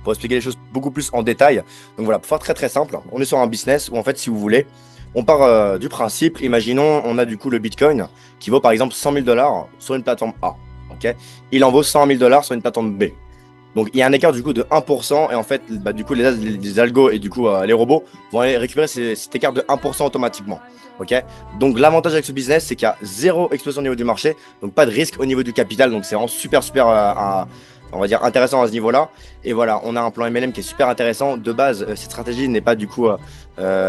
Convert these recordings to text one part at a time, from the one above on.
pour expliquer les choses beaucoup plus en détail. Donc voilà, pour faire très très simple, on est sur un business où en fait, si vous voulez, on part du principe, imaginons, on a du coup le Bitcoin qui vaut par exemple 100 000 dollars sur une plateforme A. Ok, il en vaut 100 000 dollars sur une plateforme B. Donc il y a un écart du coup de 1% et en fait, bah, du coup, les algos et du coup les robots vont aller récupérer cet écart de 1% automatiquement. Ok, donc l'avantage avec ce business, c'est qu'il y a zéro explosion au niveau du marché, donc pas de risque au niveau du capital. Donc c'est vraiment super super on va dire intéressant à ce niveau-là. Et voilà, on a un plan MLM qui est super intéressant. De base, cette stratégie n'est pas du coup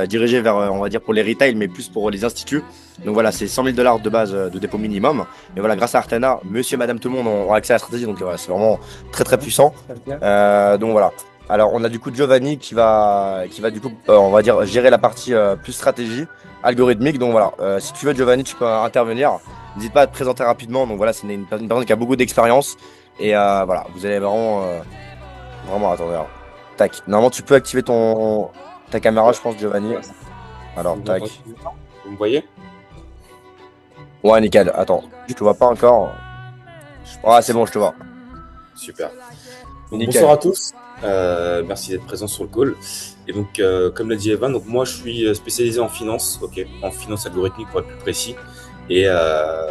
dirigée vers, on va dire, pour les retail, mais plus pour les instituts. Donc voilà, c'est 100 000 dollars de base de dépôt minimum. Mais voilà, grâce à Artena, monsieur, madame, tout le monde ont accès à la stratégie. Donc voilà, c'est vraiment très très puissant. Donc voilà. Alors on a du coup Giovanni qui va du coup, on va dire, gérer la partie plus stratégie, algorithmique. Donc voilà, si tu veux Giovanni, tu peux intervenir. N'hésite pas à te présenter rapidement. Donc voilà, c'est une personne qui a beaucoup d'expérience. Et voilà, vous allez vraiment, attendez. Alors. Tac. Normalement, tu peux activer ta caméra, je pense, Giovanni. Alors, tac. Vous me voyez? Ouais, nickel. Attends, je te vois pas encore. Ah, c'est bon, je te vois. Super. Donc, Nickel. bonsoir à tous. Merci d'être présents sur le call. Et donc, comme l'a dit Evan, donc moi je suis spécialisé en finance, en finance algorithmique pour être plus précis. Et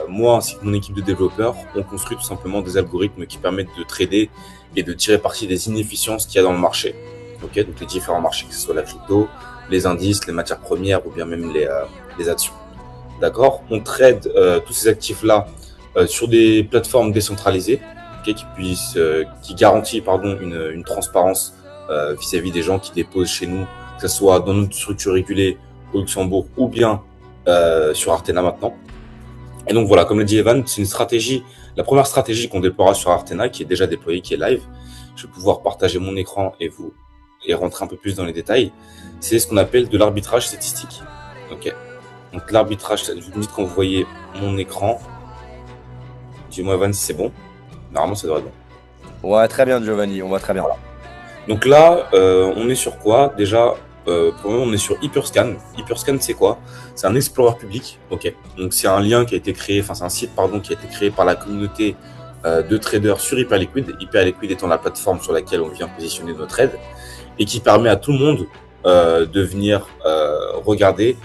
moi ainsi que mon équipe de développeurs, on construit tout simplement des algorithmes qui permettent de trader et de tirer parti des inefficiences qu'il y a dans le marché. Donc les différents marchés, que ce soit la crypto, les indices, les matières premières ou bien même les actions. D'accord? On trade tous ces actifs-là sur des plateformes décentralisées, qui garantit une transparence vis-à-vis des gens qui déposent chez nous, que ce soit dans notre structure régulée au Luxembourg ou bien sur Artena maintenant. Et donc voilà, comme l'a dit Evan, c'est une stratégie, la première stratégie qu'on déploiera sur Artena, qui est déjà déployée, qui est live. Je vais pouvoir partager mon écran et rentrer un peu plus dans les détails. C'est ce qu'on appelle de l'arbitrage statistique. Ok. Donc l'arbitrage, vous me dites quand vous voyez mon écran. Dis-moi Evan si c'est bon. Normalement ça devrait être bon. Ouais, très bien, Giovanni, on voit très bien. Donc là, on est sur quoi? Déjà, pour le moment, on est sur Hyperscan. Hyperscan, c'est quoi? C'est un explorer public. Ok. Donc c'est un lien qui a été créé, enfin c'est un site qui a été créé par la communauté de traders sur Hyperliquid. Hyperliquid étant la plateforme sur laquelle on vient positionner nos trades et qui permet à tout le monde de venir regarder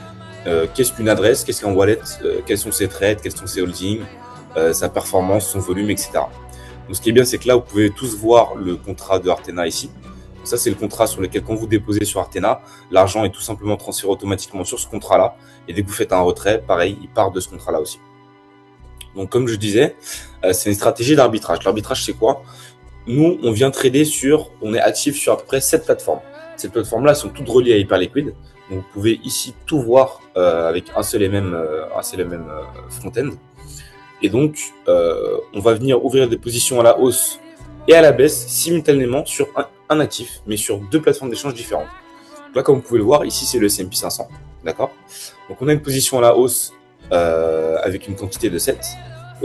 qu'est-ce qu'une adresse, qu'est-ce qu'un wallet, quels sont ses trades, quels sont ses holdings, sa performance, son volume, etc. Donc ce qui est bien, c'est que là, vous pouvez tous voir le contrat de Artena ici. Ça, c'est le contrat sur lequel, quand vous déposez sur Artena, l'argent est tout simplement transféré automatiquement sur ce contrat-là. Et dès que vous faites un retrait, pareil, il part de ce contrat-là aussi. Donc, comme je disais, c'est une stratégie d'arbitrage. L'arbitrage, c'est quoi? Nous, on est actif sur à peu près 7 plateformes. Ces plateformes-là sont toutes reliées à Hyperliquid. Donc, vous pouvez ici tout voir avec un seul et même front-end. Et donc, on va venir ouvrir des positions à la hausse et à la baisse simultanément sur un actif, mais sur deux plateformes d'échange différentes. Donc là, comme vous pouvez le voir, ici, c'est le S&P 500. D'accord? Donc, on a une position à la hausse avec une quantité de 7,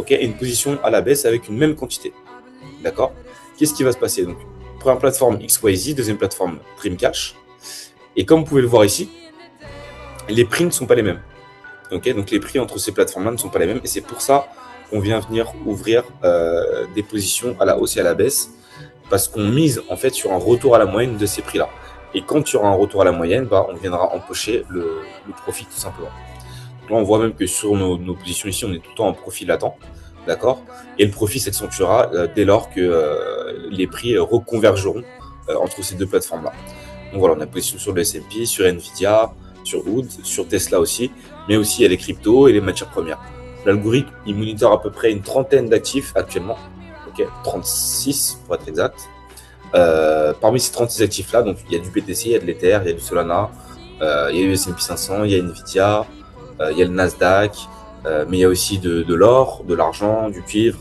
et une position à la baisse avec une même quantité. D'accord? Qu'est-ce qui va se passer? Donc, première plateforme XYZ, deuxième plateforme Dreamcash. Et comme vous pouvez le voir ici, les prix ne sont pas les mêmes. Donc les prix entre ces plateformes-là ne sont pas les mêmes. Et c'est pour ça qu'on vient venir ouvrir des positions à la hausse et à la baisse, parce qu'on mise en fait sur un retour à la moyenne de ces prix-là. Et quand il y aura un retour à la moyenne, on viendra empocher le profit tout simplement. Donc là, on voit même que sur nos positions ici, on est tout le temps en profit latent, d'accord? Et le profit s'accentuera dès lors que les prix reconvergeront entre ces deux plateformes-là. Donc voilà, on a position sur le S&P, sur Nvidia, sur Wood, sur Tesla aussi, mais aussi il y a les cryptos et les matières premières. L'algorithme, il monitore à peu près une trentaine d'actifs actuellement, 36 pour être exact. Parmi ces 36 actifs-là, donc il y a du BTC, il y a de l'Ether, il y a du Solana, il y a le S&P 500, il y a Nvidia, il y a le Nasdaq, mais il y a aussi de l'or, de l'argent, du cuivre,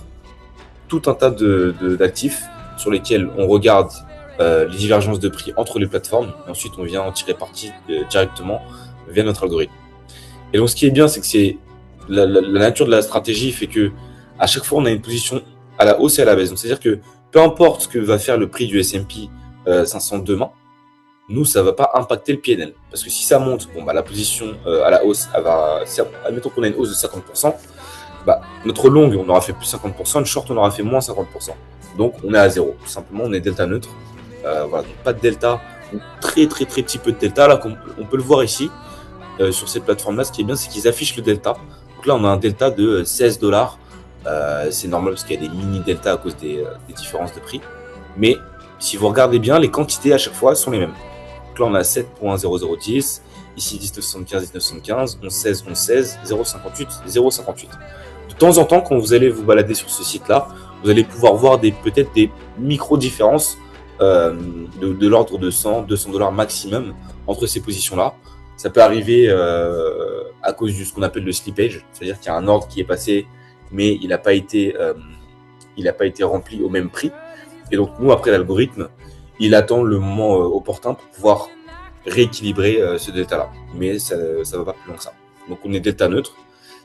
tout un tas d'actifs sur lesquels on regarde les divergences de prix entre les plateformes, et ensuite on vient en tirer parti directement via notre algorithme. Et donc ce qui est bien, c'est que la nature de la stratégie fait que à chaque fois on a une position à la hausse et à la baisse. Donc c'est-à-dire que peu importe ce que va faire le prix du S&P 500 demain, nous ça va pas impacter le PNL, parce que si ça monte, la position à la hausse, admettons qu'on a une hausse de 50%, notre long on aura fait plus 50%, le short on aura fait moins 50%. Donc on est à zéro, tout simplement on est delta neutre. Voilà, donc pas de delta, ou très très très petit peu de delta. Là, on peut le voir ici, sur cette plateforme-là, ce qui est bien, c'est qu'ils affichent le delta. Donc là, on a un delta de 16 dollars. C'est normal parce qu'il y a des mini delta à cause des différences de prix. Mais si vous regardez bien, les quantités à chaque fois sont les mêmes. Donc là, on a 7.0010, ici 1975, 1975, 1116, 1116, 058, 058. De temps en temps, quand vous allez vous balader sur ce site-là, vous allez pouvoir voir peut-être des micro-différences de l'ordre de 100, 200 dollars maximum entre ces positions-là. Ça peut arriver à cause de ce qu'on appelle le slippage, c'est-à-dire qu'il y a un ordre qui est passé, mais il n'a pas été rempli au même prix. Et donc nous, après l'algorithme, il attend le moment opportun pour pouvoir rééquilibrer ce delta-là. Mais ça ne va pas plus loin que ça. Donc on est delta neutre,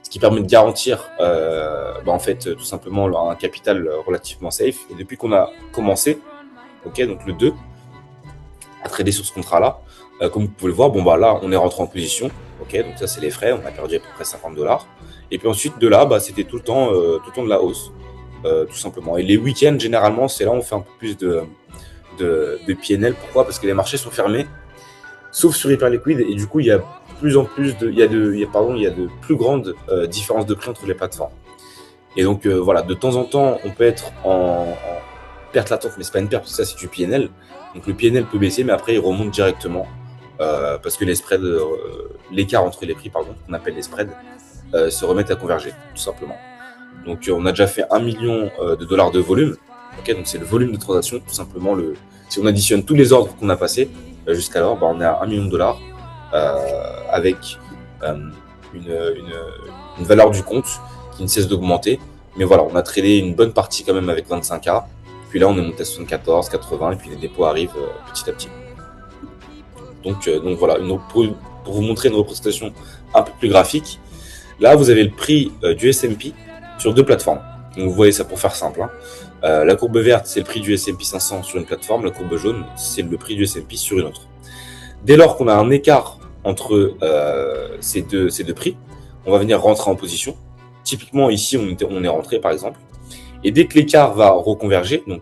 ce qui permet de garantir en fait tout simplement un capital relativement safe. Et depuis qu'on a commencé, donc le 2, à trader sur ce contrat-là, comme vous pouvez le voir, là on est rentré en position. Donc ça c'est les frais, on a perdu à peu près 50 dollars. Et puis ensuite de là, c'était tout le temps de la hausse, tout simplement. Et les week-ends, généralement, c'est là où on fait un peu plus de PNL. Pourquoi? Parce que les marchés sont fermés, sauf sur Hyperliquid, et du coup il y a plus en plus il y a de plus grandes différences de prix entre les plateformes. Et donc voilà, de temps en temps, on peut être en perte latente, mais c'est pas une perte, parce que ça c'est du PNL. Donc le PNL peut baisser, mais après il remonte directement parce que les spreads, l'écart entre les prix, qu'on appelle les spreads, se remettent à converger, tout simplement. Donc on a déjà fait 1 million de dollars de volume. Donc c'est le volume de transaction, tout simplement. Si on additionne tous les ordres qu'on a passés jusqu'alors, on est à 1 million de dollars avec une valeur du compte qui ne cesse d'augmenter. Mais voilà, on a tradé une bonne partie quand même avec 25K. Puis là, on est monté à 74, 80, et puis les dépôts arrivent petit à petit. Donc voilà, pour vous montrer une représentation un peu plus graphique, là, vous avez le prix du S&P sur deux plateformes. Donc vous voyez ça pour faire simple. La courbe verte, c'est le prix du S&P 500 sur une plateforme. La courbe jaune, c'est le prix du S&P sur une autre. Dès lors qu'on a un écart entre ces deux prix, on va venir rentrer en position. Typiquement, ici, on est rentré, par exemple. Et dès que l'écart va reconverger, donc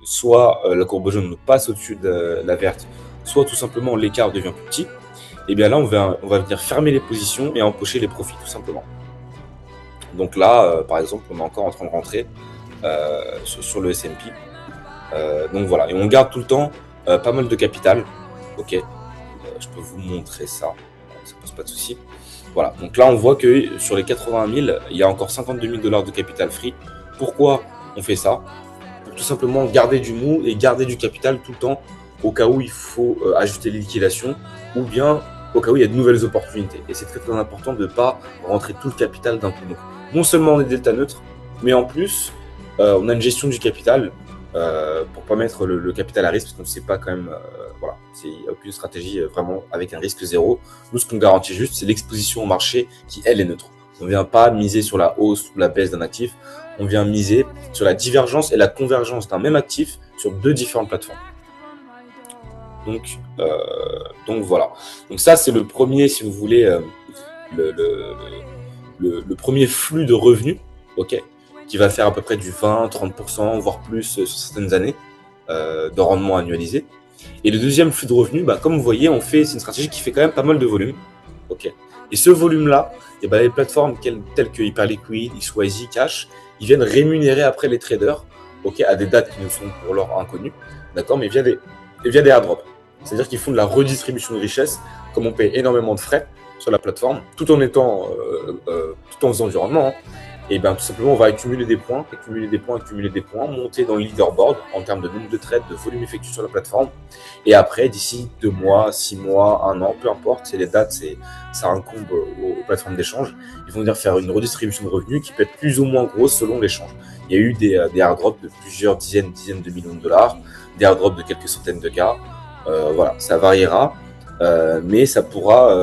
soit la courbe jaune passe au-dessus de la verte, soit tout simplement l'écart devient plus petit, et bien là, on va venir fermer les positions et empocher les profits, tout simplement. Donc là, par exemple, on est encore en train de rentrer sur le S&P. Donc voilà, et on garde tout le temps pas mal de capital. Je peux vous montrer ça, ça pose pas de souci. Voilà, donc là on voit que sur les 81 000, il y a encore 52 000 dollars de capital free. Pourquoi on fait ça? Pour tout simplement garder du mou et garder du capital tout le temps au cas où il faut ajuster les liquidations ou bien au cas où il y a de nouvelles opportunités. Et c'est très très important de ne pas rentrer tout le capital d'un coup. Donc, non seulement on est delta neutre, mais en plus on a une gestion du capital pour pas mettre le capital à risque, parce qu'on ne sait pas quand même, il n'y a aucune stratégie vraiment avec un risque zéro. Nous, ce qu'on garantit juste, c'est l'exposition au marché qui, elle, est neutre. On ne vient pas miser sur la hausse ou la baisse d'un actif, on vient miser sur la divergence et la convergence d'un même actif sur deux différentes plateformes. Donc voilà. Donc ça, c'est le premier, si vous voulez, le premier flux de revenus, qui va faire à peu près du 20-30%, voire plus sur certaines années de rendement annualisé. Et le deuxième flux de revenus, comme vous voyez, c'est une stratégie qui fait quand même pas mal de volume. Et ce volume-là, les plateformes telles que Hyperliquid, XYZ, Cash, ils viennent rémunérer après les traders à des dates qui nous sont pour l'heure inconnues, mais via des airdrops. C'est-à-dire qu'ils font de la redistribution de richesse, comme on paye énormément de frais sur la plateforme, tout en faisant du rendement. Et tout simplement, on va accumuler des points, monter dans le leaderboard en termes de nombre de trades, de volume effectué sur la plateforme. Et après, d'ici 2 mois, 6 mois, 1 an, peu importe, c'est les dates, ça incombe aux plateformes d'échange. Ils vont venir faire une redistribution de revenus qui peut être plus ou moins grosse selon l'échange. Il y a eu des airdrops de plusieurs dizaines de millions de dollars, des airdrops de quelques centaines de cas. Ça variera, mais ça pourra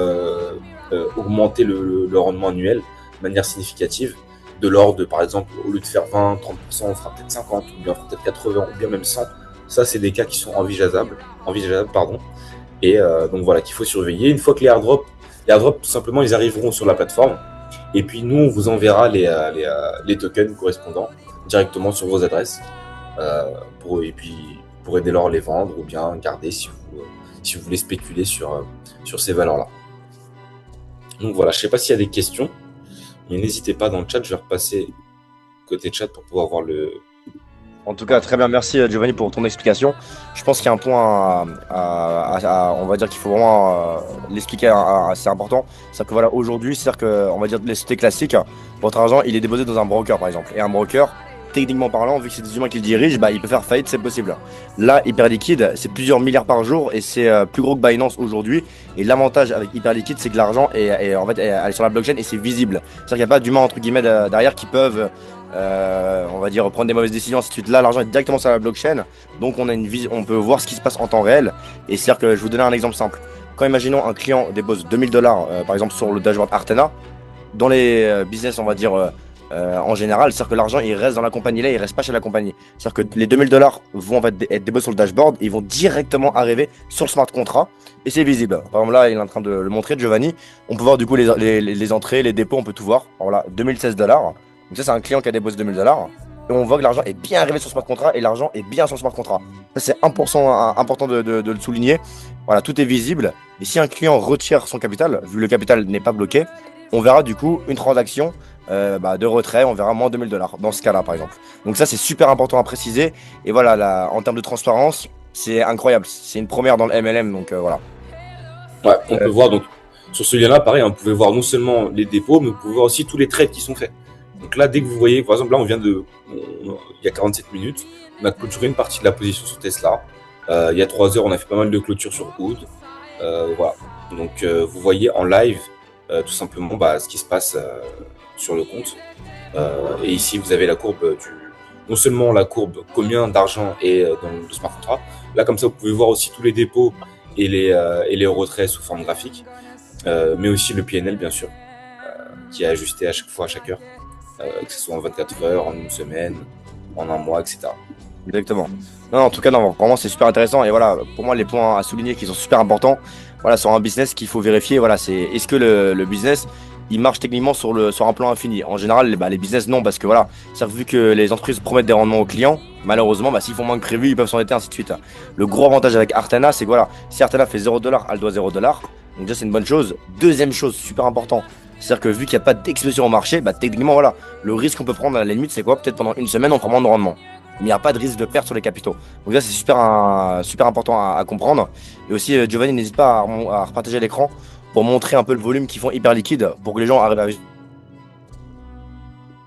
augmenter le rendement annuel de manière significative. De l'ordre de, par exemple, au lieu de faire 20-30%, on fera peut-être 50, ou bien peut-être 80, ou bien même 100. Ça, c'est des cas qui sont envisageables. Et donc voilà, qu'il faut surveiller. Une fois que les airdrops, tout simplement, ils arriveront sur la plateforme. Et puis nous, on vous enverra les tokens correspondants directement sur vos adresses pour pourrez dès lors les vendre ou bien garder si vous voulez spéculer sur ces valeurs-là. Donc voilà, je ne sais pas s'il y a des questions, mais n'hésitez pas dans le chat, je vais repasser côté chat pour pouvoir voir le... En tout cas, très bien, merci Giovanni pour ton explication. Je pense qu'il y a un point on va dire qu'il faut vraiment l'expliquer assez important. C'est-à-dire que voilà, aujourd'hui, c'est-à-dire que, on va dire les sociétés classiques, votre argent, il est déposé dans un broker par exemple. Et un broker, techniquement parlant, vu que c'est des humains qui le dirigent, bah, il peut faire faillite, c'est possible. Là, Hyperliquid, c'est plusieurs milliards par jour et c'est plus gros que Binance aujourd'hui. Et l'avantage avec Hyperliquid, c'est que l'argent en fait, elle est sur la blockchain et c'est visible. C'est-à-dire qu'il n'y a pas d'humains entre guillemets derrière qui peuvent on va dire prendre des mauvaises décisions, ainsi de suite. Là, l'argent est directement sur la blockchain, donc on peut voir ce qui se passe en temps réel. Et c'est-à-dire que je vais vous donner un exemple simple. Quand imaginons un client dépose 2000 $ par exemple sur le dashboard Artena, dans les business, on va dire en général, c'est-à-dire que l'argent il reste dans la compagnie là, il reste pas chez la compagnie. C'est-à-dire que les 2000 $ vont en fait, être déposés sur le dashboard, et ils vont directement arriver sur le smart contract et c'est visible. Par exemple, là, il est en train de le montrer, Giovanni. On peut voir du coup les entrées, les dépôts, on peut tout voir. Alors là, 2016 $. Donc ça, c'est un client qui a déposé 2000 $. Et on voit que l'argent est bien arrivé sur le smart contract et l'argent est bien sur le smart contract. Ça, c'est important de le souligner. Voilà, tout est visible. Et si un client retire son capital, vu que le capital n'est pas bloqué, on verra du coup une transaction de retrait, on verra moins 2000 $ dans ce cas-là, par exemple. Donc ça, c'est super important à préciser. Et voilà, là, en termes de transparence, c'est incroyable. C'est une première dans le MLM, donc voilà. Ouais, on peut voir, donc, sur ce lien-là, pareil, vous pouvez voir non seulement les dépôts, mais vous pouvez voir aussi tous les trades qui sont faits. Donc là, dès que vous voyez, par exemple, là, il y a 47 minutes, on a clôturé une partie de la position sur Tesla. Il y a 3 heures, on a fait pas mal de clôtures sur Hood. Voilà. Donc, vous voyez en live, tout simplement, ce qui se passe sur le compte. Et ici, vous avez la courbe non seulement la courbe combien d'argent est dans le smart contract. Là, comme ça, vous pouvez voir aussi tous les dépôts et les retraits sous forme graphique, mais aussi le PNL, bien sûr, qui est ajusté à chaque fois, à chaque heure. Que ce soit en 24 heures, en une semaine, en un mois, etc. Exactement. Non, en tout cas, non, vraiment, c'est super intéressant. Et voilà, pour moi, les points à souligner qui sont super importants, voilà, sur un business qu'il faut vérifier, voilà, c'est est-ce que le business, il marche techniquement sur un plan infini. En général, les business, non, parce que voilà, ça, vu que les entreprises promettent des rendements aux clients, malheureusement, s'ils font moins que prévu, ils peuvent s'endetter, ainsi de suite. Le gros avantage avec Artena, c'est que voilà, si Artena fait 0 $, elle doit 0 $. Donc déjà, c'est une bonne chose. Deuxième chose, super important, c'est-à-dire que vu qu'il n'y a pas d'exposition au marché, techniquement, voilà, le risque qu'on peut prendre à la limite, c'est quoi? Peut-être pendant une semaine, on prend moins de rendement. Mais il n'y a pas de risque de perte sur les capitaux. Donc là, c'est super important à comprendre. Et aussi, Giovanni, n'hésite pas à repartager l'écran pour montrer un peu le volume qu'ils font Hyperliquid pour que les gens arrivent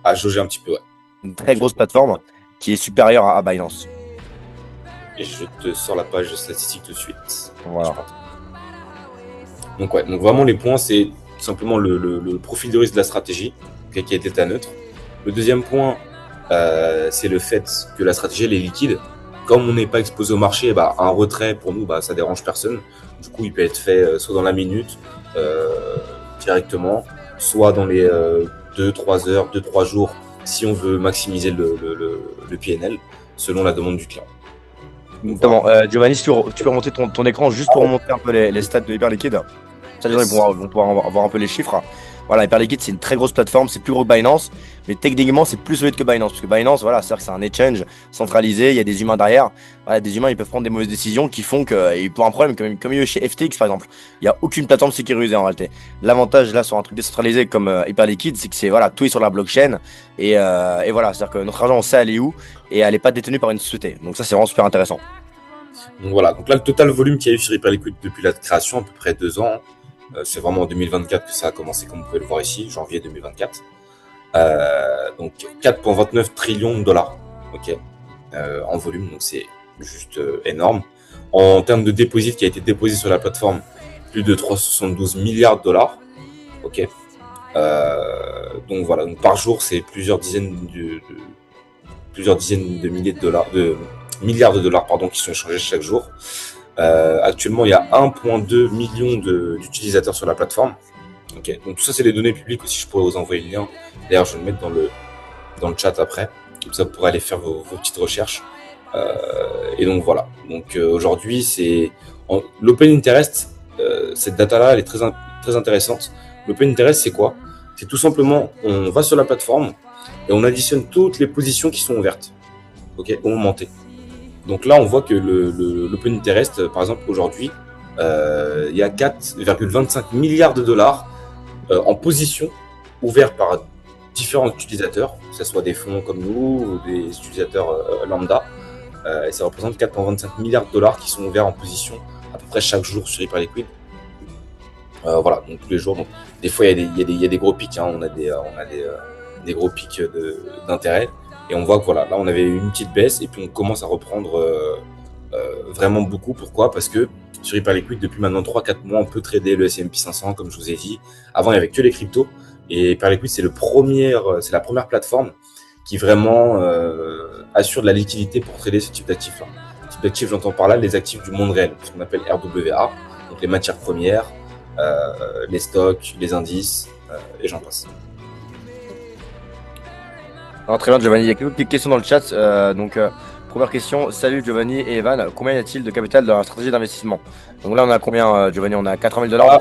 à jauger un petit peu, ouais. Une très grosse plateforme qui est supérieure à Binance. Et je te sors la page statistique tout de suite. Voilà. Donc ouais, donc vraiment les points, c'est simplement le profil de risque de la stratégie, qui a été état neutre. Le deuxième point, c'est le fait que la stratégie elle est liquide. Comme on n'est pas exposé au marché, un retrait pour nous, ça dérange personne. Du coup, il peut être fait soit dans la minute, directement, soit dans les 2-3 heures, 2-3 jours, si on veut maximiser le PNL, selon la demande du client. Notamment, Giovanni, si tu peux remonter ton écran juste pour montrer un peu les stats de Hyperliquid. Ça, les gens vont pouvoir voir un peu les chiffres. Voilà, Hyperliquid, c'est une très grosse plateforme, c'est plus gros que Binance, mais techniquement, c'est plus solide que Binance. Parce que Binance, voilà, c'est-à-dire que c'est un exchange centralisé, il y a des humains derrière. Voilà, des humains, ils peuvent prendre des mauvaises décisions qui font qu'ils peuvent un problème, comme il y a eu chez FTX, par exemple. Il n'y a aucune plateforme sécurisée en réalité. L'avantage, là, sur un truc décentralisé comme Hyperliquid, c'est que voilà, tout est sur la blockchain. Et voilà, c'est-à-dire que notre argent, on sait aller où, et elle n'est pas détenue par une société. Donc ça, c'est vraiment super intéressant. Donc voilà, donc là, le total volume qu'il y a eu sur Hyperliquid depuis la création, à peu près 2 ans, c'est vraiment en 2024 que ça a commencé, comme vous pouvez le voir ici, janvier 2024. Donc 4,29 trillions de dollars, ok, en volume, donc c'est juste énorme. En termes de dépôt qui a été déposé sur la plateforme, plus de 372 milliards de dollars, ok. Donc voilà, donc par jour, c'est plusieurs dizaines de milliards de dollars, qui sont échangés chaque jour. Actuellement, il y a 1,2 million d'utilisateurs sur la plateforme. Okay. Donc tout ça, c'est les données publiques aussi. Je pourrais vous envoyer le lien. D'ailleurs, je vais le mettre dans le chat après. Comme ça, vous pourrez aller faire vos petites recherches. Et donc voilà. Donc aujourd'hui, c'est l'open interest. Cette data-là, elle est très intéressante. L'open interest, c'est quoi? C'est tout simplement, on va sur la plateforme et on additionne toutes les positions qui sont ouvertes, ok, au moment T. Donc là, on voit que l'Open Interest, par exemple, aujourd'hui, il y a 4,25 milliards de dollars en position ouverts par différents utilisateurs, que ce soit des fonds comme nous ou des utilisateurs lambda. Et ça représente 4,25 milliards de dollars qui sont ouverts en position à peu près chaque jour sur Hyperliquid. Voilà, donc tous les jours. Donc, des fois, il y a des gros pics. Hein, on a des gros pics d'intérêt. Et on voit que voilà, là, on avait une petite baisse et puis on commence à reprendre vraiment beaucoup. Pourquoi? Parce que sur Hyperliquid, depuis maintenant 3-4 mois, on peut trader le S&P 500, comme je vous ai dit. Avant, il n'y avait que les cryptos. Et Hyperliquid, c'est la première plateforme qui vraiment assure de la liquidité pour trader ce type d'actifs-là. Ce type d'actifs, j'entends par là les actifs du monde réel, ce qu'on appelle RWA, donc les matières premières, les stocks, les indices, et j'en passe. Alors, très bien, Giovanni. Il y a quelques questions dans le chat. Première question. Salut Giovanni et Evan. Combien y a-t-il de capital dans la stratégie d'investissement? Donc là, on a combien, Giovanni? On a 80 000 dollars.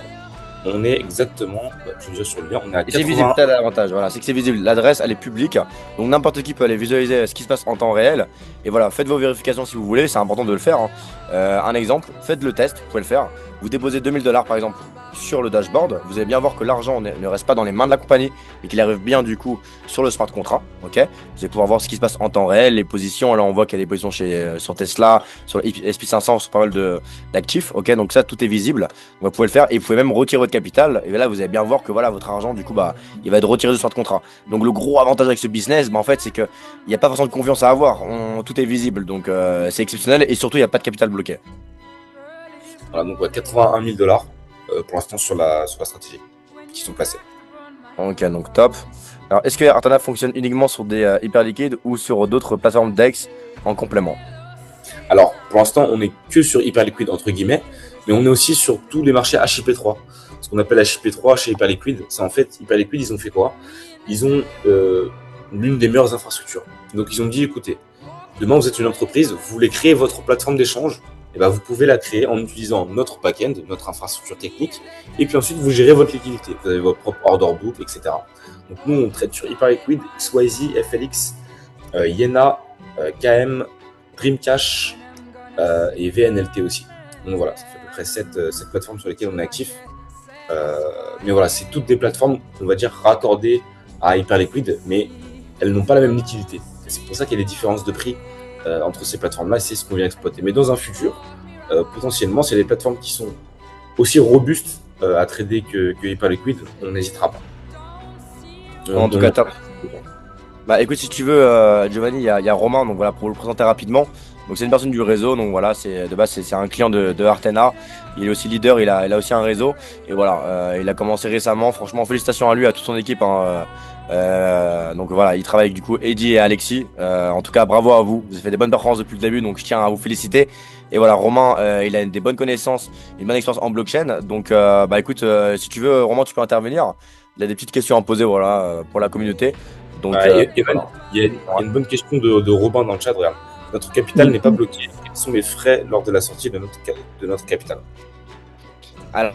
On est exactement, je vous dis sur le lien, on est à 80... C'est visible, c'est l'avantage. Voilà, c'est que c'est visible. L'adresse, elle est publique. Donc n'importe qui peut aller visualiser ce qui se passe en temps réel. Et voilà, faites vos vérifications si vous voulez. C'est important de le faire. Hein. Un exemple, faites le test. Vous pouvez le faire. Vous déposez 2000 dollars par exemple sur le dashboard. Vous allez bien voir que l'argent ne reste pas dans les mains de la compagnie et qu'il arrive bien du coup sur le smart contract. Ok, vous allez pouvoir voir ce qui se passe en temps réel, les positions. Là, on voit qu'il y a des positions sur Tesla, sur le SP500, sur pas mal d'actifs. Ok, donc ça, tout est visible. Donc, vous pouvez le faire et vous pouvez même retirer votre capital. Et là, vous allez bien voir que voilà, votre argent, du coup, bah, il va être retiré du smart contract. Donc, le gros avantage avec ce business, bah, en fait, c'est qu'il n'y a pas forcément de confiance à avoir. Tout est visible. Donc, c'est exceptionnel et surtout, il n'y a pas de capital bloqué. Voilà, donc ouais, 81 000 dollars pour l'instant sur la stratégie qui sont placés. Ok, donc top. Alors, est-ce que Artana fonctionne uniquement sur des hyperliquides ou sur d'autres plateformes DEX en complément? Alors, pour l'instant, on n'est que sur Hyperliquid, entre guillemets, mais on est aussi sur tous les marchés HIP3. Ce qu'on appelle HIP3 chez Hyperliquid, c'est en fait, Hyperliquid, ils ont fait quoi? Ils ont l'une des meilleures infrastructures. Donc, ils ont dit, écoutez, demain, vous êtes une entreprise, vous voulez créer votre plateforme d'échange, et ben, vous pouvez la créer en utilisant notre back-end, notre infrastructure technique, et puis ensuite, vous gérez votre liquidité. Vous avez votre propre order book, etc. Donc, nous, on traite sur Hyperliquid, XYZ, FLX, Yena, KM, Dreamcash et VNLT aussi. Donc voilà, ça fait à peu près 7 plateformes sur lesquelles on est actif. Mais voilà, c'est toutes des plateformes, on va dire, raccordées à Hyperliquid, mais elles n'ont pas la même liquidité. C'est pour ça qu'il y a des différences de prix entre ces plateformes-là, et c'est ce qu'on vient exploiter. Mais dans un futur, potentiellement, c'est des plateformes qui sont aussi robustes à trader que Hyperliquid, on n'hésitera pas. En tout cas, top. Bah écoute, si tu veux, Giovanni, il y a Romain, donc voilà, pour le présenter rapidement. Donc c'est une personne du réseau, donc voilà, de base c'est un client de Artena. Il est aussi leader, il a aussi un réseau. Et voilà, il a commencé récemment. Franchement, félicitations à lui, à toute son équipe. Hein, donc voilà, il travaille avec du coup Eddie et Alexis. En tout cas, bravo à vous. Vous avez fait des bonnes performances depuis le début, donc je tiens à vous féliciter. Et voilà, Romain, il a des bonnes connaissances, une bonne expérience en blockchain. Donc bah écoute, si tu veux, Romain, tu peux intervenir. Il a des petites questions à poser, voilà, pour la communauté. Donc, Evan, il y a une bonne question de Robin dans le chat. Regarde. Notre capital n'est pas bloqué. Quels sont les frais lors de la sortie de notre capital? Alors,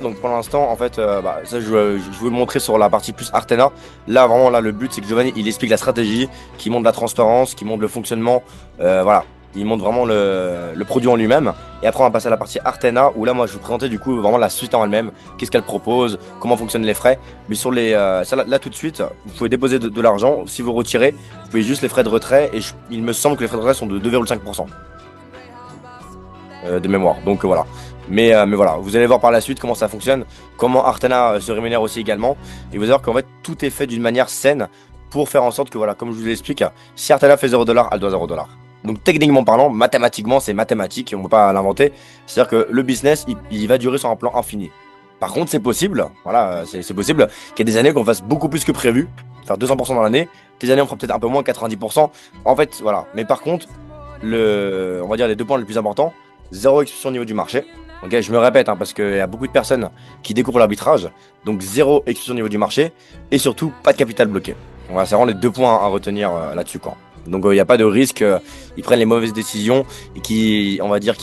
donc pour l'instant, en fait, ça je vais vous le montrer sur la partie plus Artena. Là, vraiment, là, le but, c'est que Giovanni, il explique la stratégie, qui montre la transparence, qui montre le fonctionnement. Voilà, il montre vraiment le produit en lui-même. Et après, on va passer à la partie Artena, où là, moi, je vais vous présenter du coup vraiment la suite en elle-même. Qu'est-ce qu'elle propose, comment fonctionnent les frais. Mais sur là, tout de suite, vous pouvez déposer de l'argent. Si vous retirez, vous pouvez juste les frais de retrait. Et il me semble que les frais de retrait sont de 2,5% de mémoire. Donc voilà. Mais voilà, vous allez voir par la suite comment ça fonctionne, comment Artena se rémunère aussi également. Et vous allez voir qu'en fait, tout est fait d'une manière saine pour faire en sorte que, voilà, comme je vous l'explique, si Artena fait 0$, elle doit 0$. Donc techniquement parlant, mathématiquement, c'est mathématique, on ne peut pas l'inventer. C'est-à-dire que le business, il va durer sur un plan infini. Par contre, c'est possible, voilà, c'est possible qu'il y ait des années qu'on fasse beaucoup plus que prévu, faire 200% dans l'année, des années on fera peut-être un peu moins, 90%. En fait, voilà. Mais par contre, on va dire les 2 points les plus importants, 0 exposition au niveau du marché. Ok, je me répète, hein, parce qu'il y a beaucoup de personnes qui découvrent l'arbitrage. Donc 0 exposition au niveau du marché et surtout pas de capital bloqué. Voilà, c'est vraiment les 2 points à retenir là-dessus, quoi. Donc il n'y a pas de risque, ils prennent les mauvaises décisions et qui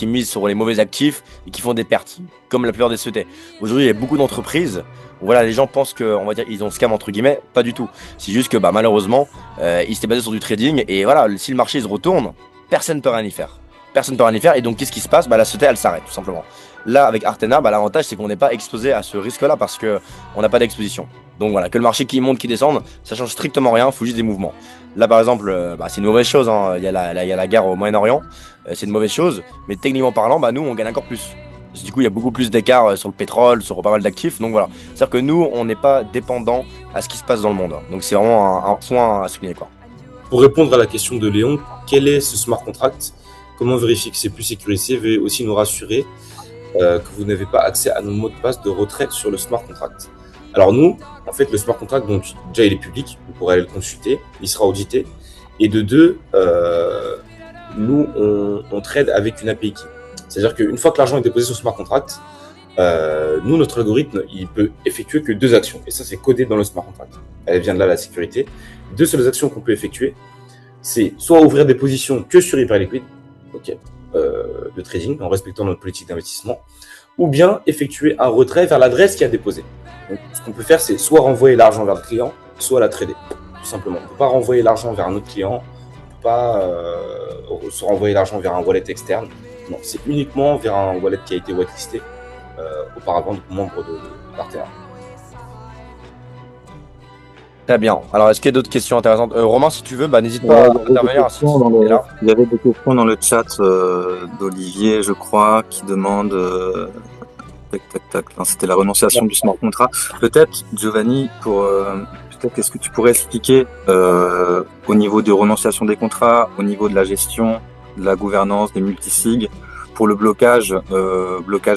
misent sur les mauvais actifs et qui font des pertes, comme la plupart des sociétés. Aujourd'hui, il y a beaucoup d'entreprises où voilà, les gens pensent que, on va dire, ils ont scam entre guillemets, pas du tout. C'est juste que malheureusement, ils s'étaient basés sur du trading et voilà, si le marché se retourne, personne ne peut rien y faire. personne ne peut rien y faire. Et donc, qu'est-ce qui se passe? Bah, la société, elle s'arrête, tout simplement. Là, avec Artena, bah, l'avantage, c'est qu'on n'est pas exposé à ce risque-là parce qu'on n'a pas d'exposition. Donc voilà, que le marché qui monte, qui descende, ça change strictement rien, il faut juste des mouvements. Là, par exemple, bah, c'est une mauvaise chose, hein. Il y a la guerre au Moyen-Orient, c'est une mauvaise chose, mais techniquement parlant, bah, nous, on gagne encore plus. Parce que du coup, il y a beaucoup plus d'écart sur le pétrole, sur pas mal d'actifs. Donc voilà, c'est-à-dire que nous, on n'est pas dépendant à ce qui se passe dans le monde. Donc c'est vraiment un point à souligner, quoi. Pour répondre à la question de Léon, quel est ce smart contract? Comment vérifier que c'est plus sécurisé? Veuillez aussi nous rassurer que vous n'avez pas accès à nos mots de passe de retrait sur le smart contract. Alors nous, en fait, le smart contract, donc déjà il est public, vous pourrez aller le consulter, il sera audité. Et de deux, nous, on trade avec une API key. C'est-à-dire qu'une fois que l'argent est déposé sur le smart contract, nous, notre algorithme, il peut effectuer que 2 actions. Et ça, c'est codé dans le smart contract. Elle vient de là, la sécurité. 2 seules actions qu'on peut effectuer, c'est soit ouvrir des positions que sur Hyperliquid, ok, de trading, en respectant notre politique d'investissement, ou bien effectuer un retrait vers l'adresse qui a déposé. Donc, ce qu'on peut faire, c'est soit renvoyer l'argent vers le client, soit la trader, tout simplement. On ne peut pas renvoyer l'argent vers un autre client, on ne peut pas se renvoyer l'argent vers un wallet externe. Non, c'est uniquement vers un wallet qui a été whitelisté auparavant membre de l'Artena. Très bien. Alors, est-ce qu'il y a d'autres questions intéressantes? Romain, si tu veux, bah, n'hésite pas à intervenir. Il y avait des questions dans le chat d'Olivier, je crois, qui demande enfin, c'était la renonciation du smart contract. Peut-être, Giovanni, peut-être est-ce que tu pourrais expliquer au niveau de renonciation des contrats, au niveau de la gestion, de la gouvernance, des multisig, pour le blocage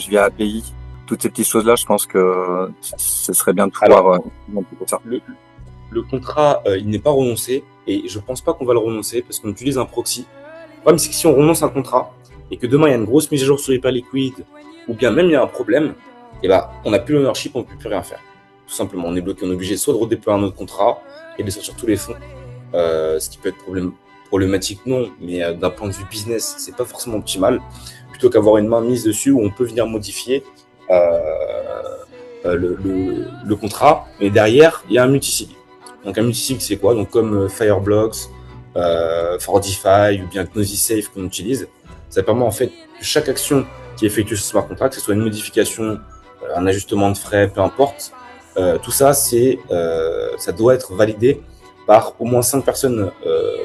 via API, toutes ces petites choses-là, je pense que ce serait bien de pouvoir ça. Le contrat, il n'est pas renoncé, et je pense pas qu'on va le renoncer parce qu'on utilise un proxy. Le problème, c'est que si on renonce à un contrat et que demain il y a une grosse mise à jour sur Hyperliquid, ou bien même il y a un problème, et bah, on n'a plus l'ownership, on ne peut plus rien faire. Tout simplement, on est bloqué, on est obligé soit de redéployer un autre contrat et de sortir tous les fonds, ce qui peut être problématique, non, mais d'un point de vue business, c'est pas forcément optimal, plutôt qu'avoir une main mise dessus où on peut venir modifier le contrat, mais derrière, il y a un multisig. Donc un multisig, c'est quoi? Donc comme Fireblocks, Fortify ou bien GnosySafe qu'on utilise, ça permet en fait que chaque action qui effectue ce smart contract, que ce soit une modification, un ajustement de frais, peu importe, tout ça, ça doit être validé par au moins 5 personnes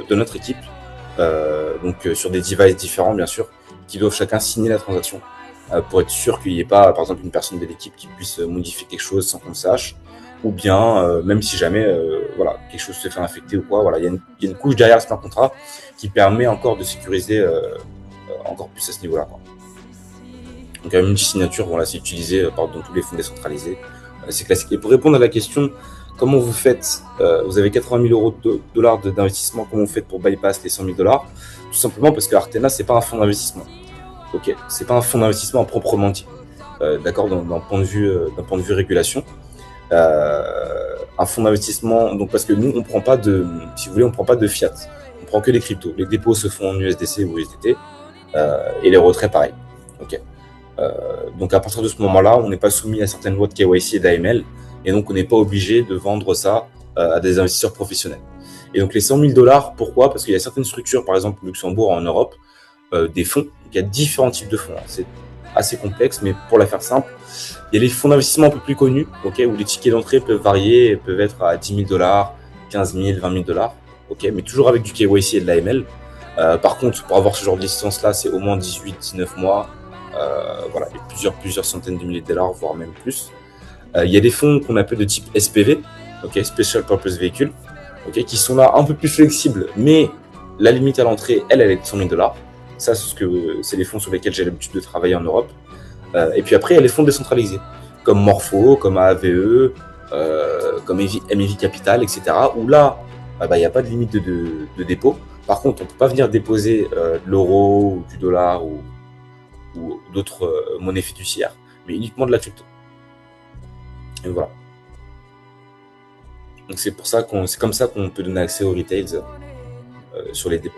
de notre équipe, donc sur des devices différents bien sûr, qui doivent chacun signer la transaction pour être sûr qu'il n'y ait pas, par exemple, une personne de l'équipe qui puisse modifier quelque chose sans qu'on le sache, ou bien même si jamais voilà, quelque chose se fait infecter ou quoi, voilà, il y a une couche derrière ce smart contract qui permet encore de sécuriser encore plus à ce niveau-là, quoi. Donc une multi-signature, voilà, c'est utilisé dans tous les fonds décentralisés, c'est classique. Et pour répondre à la question, comment vous faites, vous avez 80 000 dollars d'investissement, comment vous faites pour bypass les 100 000 dollars? Tout simplement parce que Artena, c'est pas un fonds d'investissement. Ok, c'est pas un fonds d'investissement à proprement dit, d'accord, d'un point de vue régulation. Un fonds d'investissement, donc parce que nous, on prend pas si vous voulez, on prend pas de fiat, on prend que des cryptos. Les dépôts se font en USDC ou USDT, et les retraits pareil. Ok. Donc à partir de ce moment-là, on n'est pas soumis à certaines lois de KYC et d'AML, et donc on n'est pas obligé de vendre ça à des investisseurs professionnels. Et donc les 100 000 dollars, pourquoi? Parce qu'il y a certaines structures, par exemple au Luxembourg, en Europe, des fonds. Il y a différents types de fonds. C'est assez complexe, mais pour la faire simple, il y a les fonds d'investissement un peu plus connus, okay, où les tickets d'entrée peuvent varier, peuvent être à 10 000 dollars, 15 000, 20 000 dollars, okay, mais toujours avec du KYC et de l'AML. Par contre, pour avoir ce genre de licence-là, c'est au moins 18, 19 mois, voilà, et plusieurs centaines de milliers de dollars, voire même plus. Il y a des fonds qu'on appelle de type SPV, okay, Special Purpose Vehicle, okay, qui sont là un peu plus flexibles, mais la limite à l'entrée, elle est de 100 000 dollars. Ça, c'est les fonds sur lesquels j'ai l'habitude de travailler en Europe. Et puis après, il y a les fonds décentralisés, comme Morpho, comme AAVE, comme MEV Capital, etc. Où là, il n'y a pas de limite de dépôt. Par contre, on ne peut pas venir déposer de l'euro ou du dollar ou d'autres monnaies fiduciaires, mais uniquement de la crypto. Et voilà. Donc c'est comme ça qu'on peut donner accès aux retails sur les dépôts.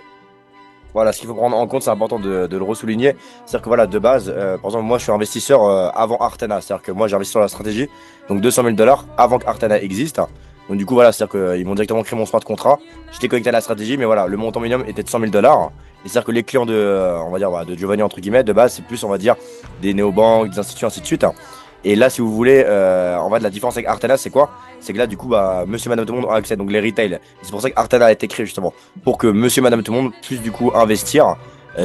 Voilà, ce qu'il faut prendre en compte, c'est important de le ressouligner. C'est-à-dire que voilà, de base, par exemple, moi je suis investisseur avant Artena. C'est-à-dire que moi j'ai investi sur la stratégie, donc 200 000 dollars avant qu'Artena existe. Donc du coup, voilà, c'est-à-dire qu'ils m'ont directement créé mon smart contract. J'étais connecté à la stratégie, mais voilà, le montant minimum était de 100 000 $. Et c'est-à-dire que les clients on va dire, voilà, de Giovanni, entre guillemets, de base, c'est plus, on va dire, des néobanques, des instituts, ainsi de suite. Et là, si vous voulez, en fait, la différence avec Artana, c'est quoi? C'est que là, du coup, bah, monsieur, madame, tout le monde ont accès, donc les retail. Et c'est pour ça qu'Artana a été créé, justement, pour que monsieur, madame, tout le monde puisse, du coup, investir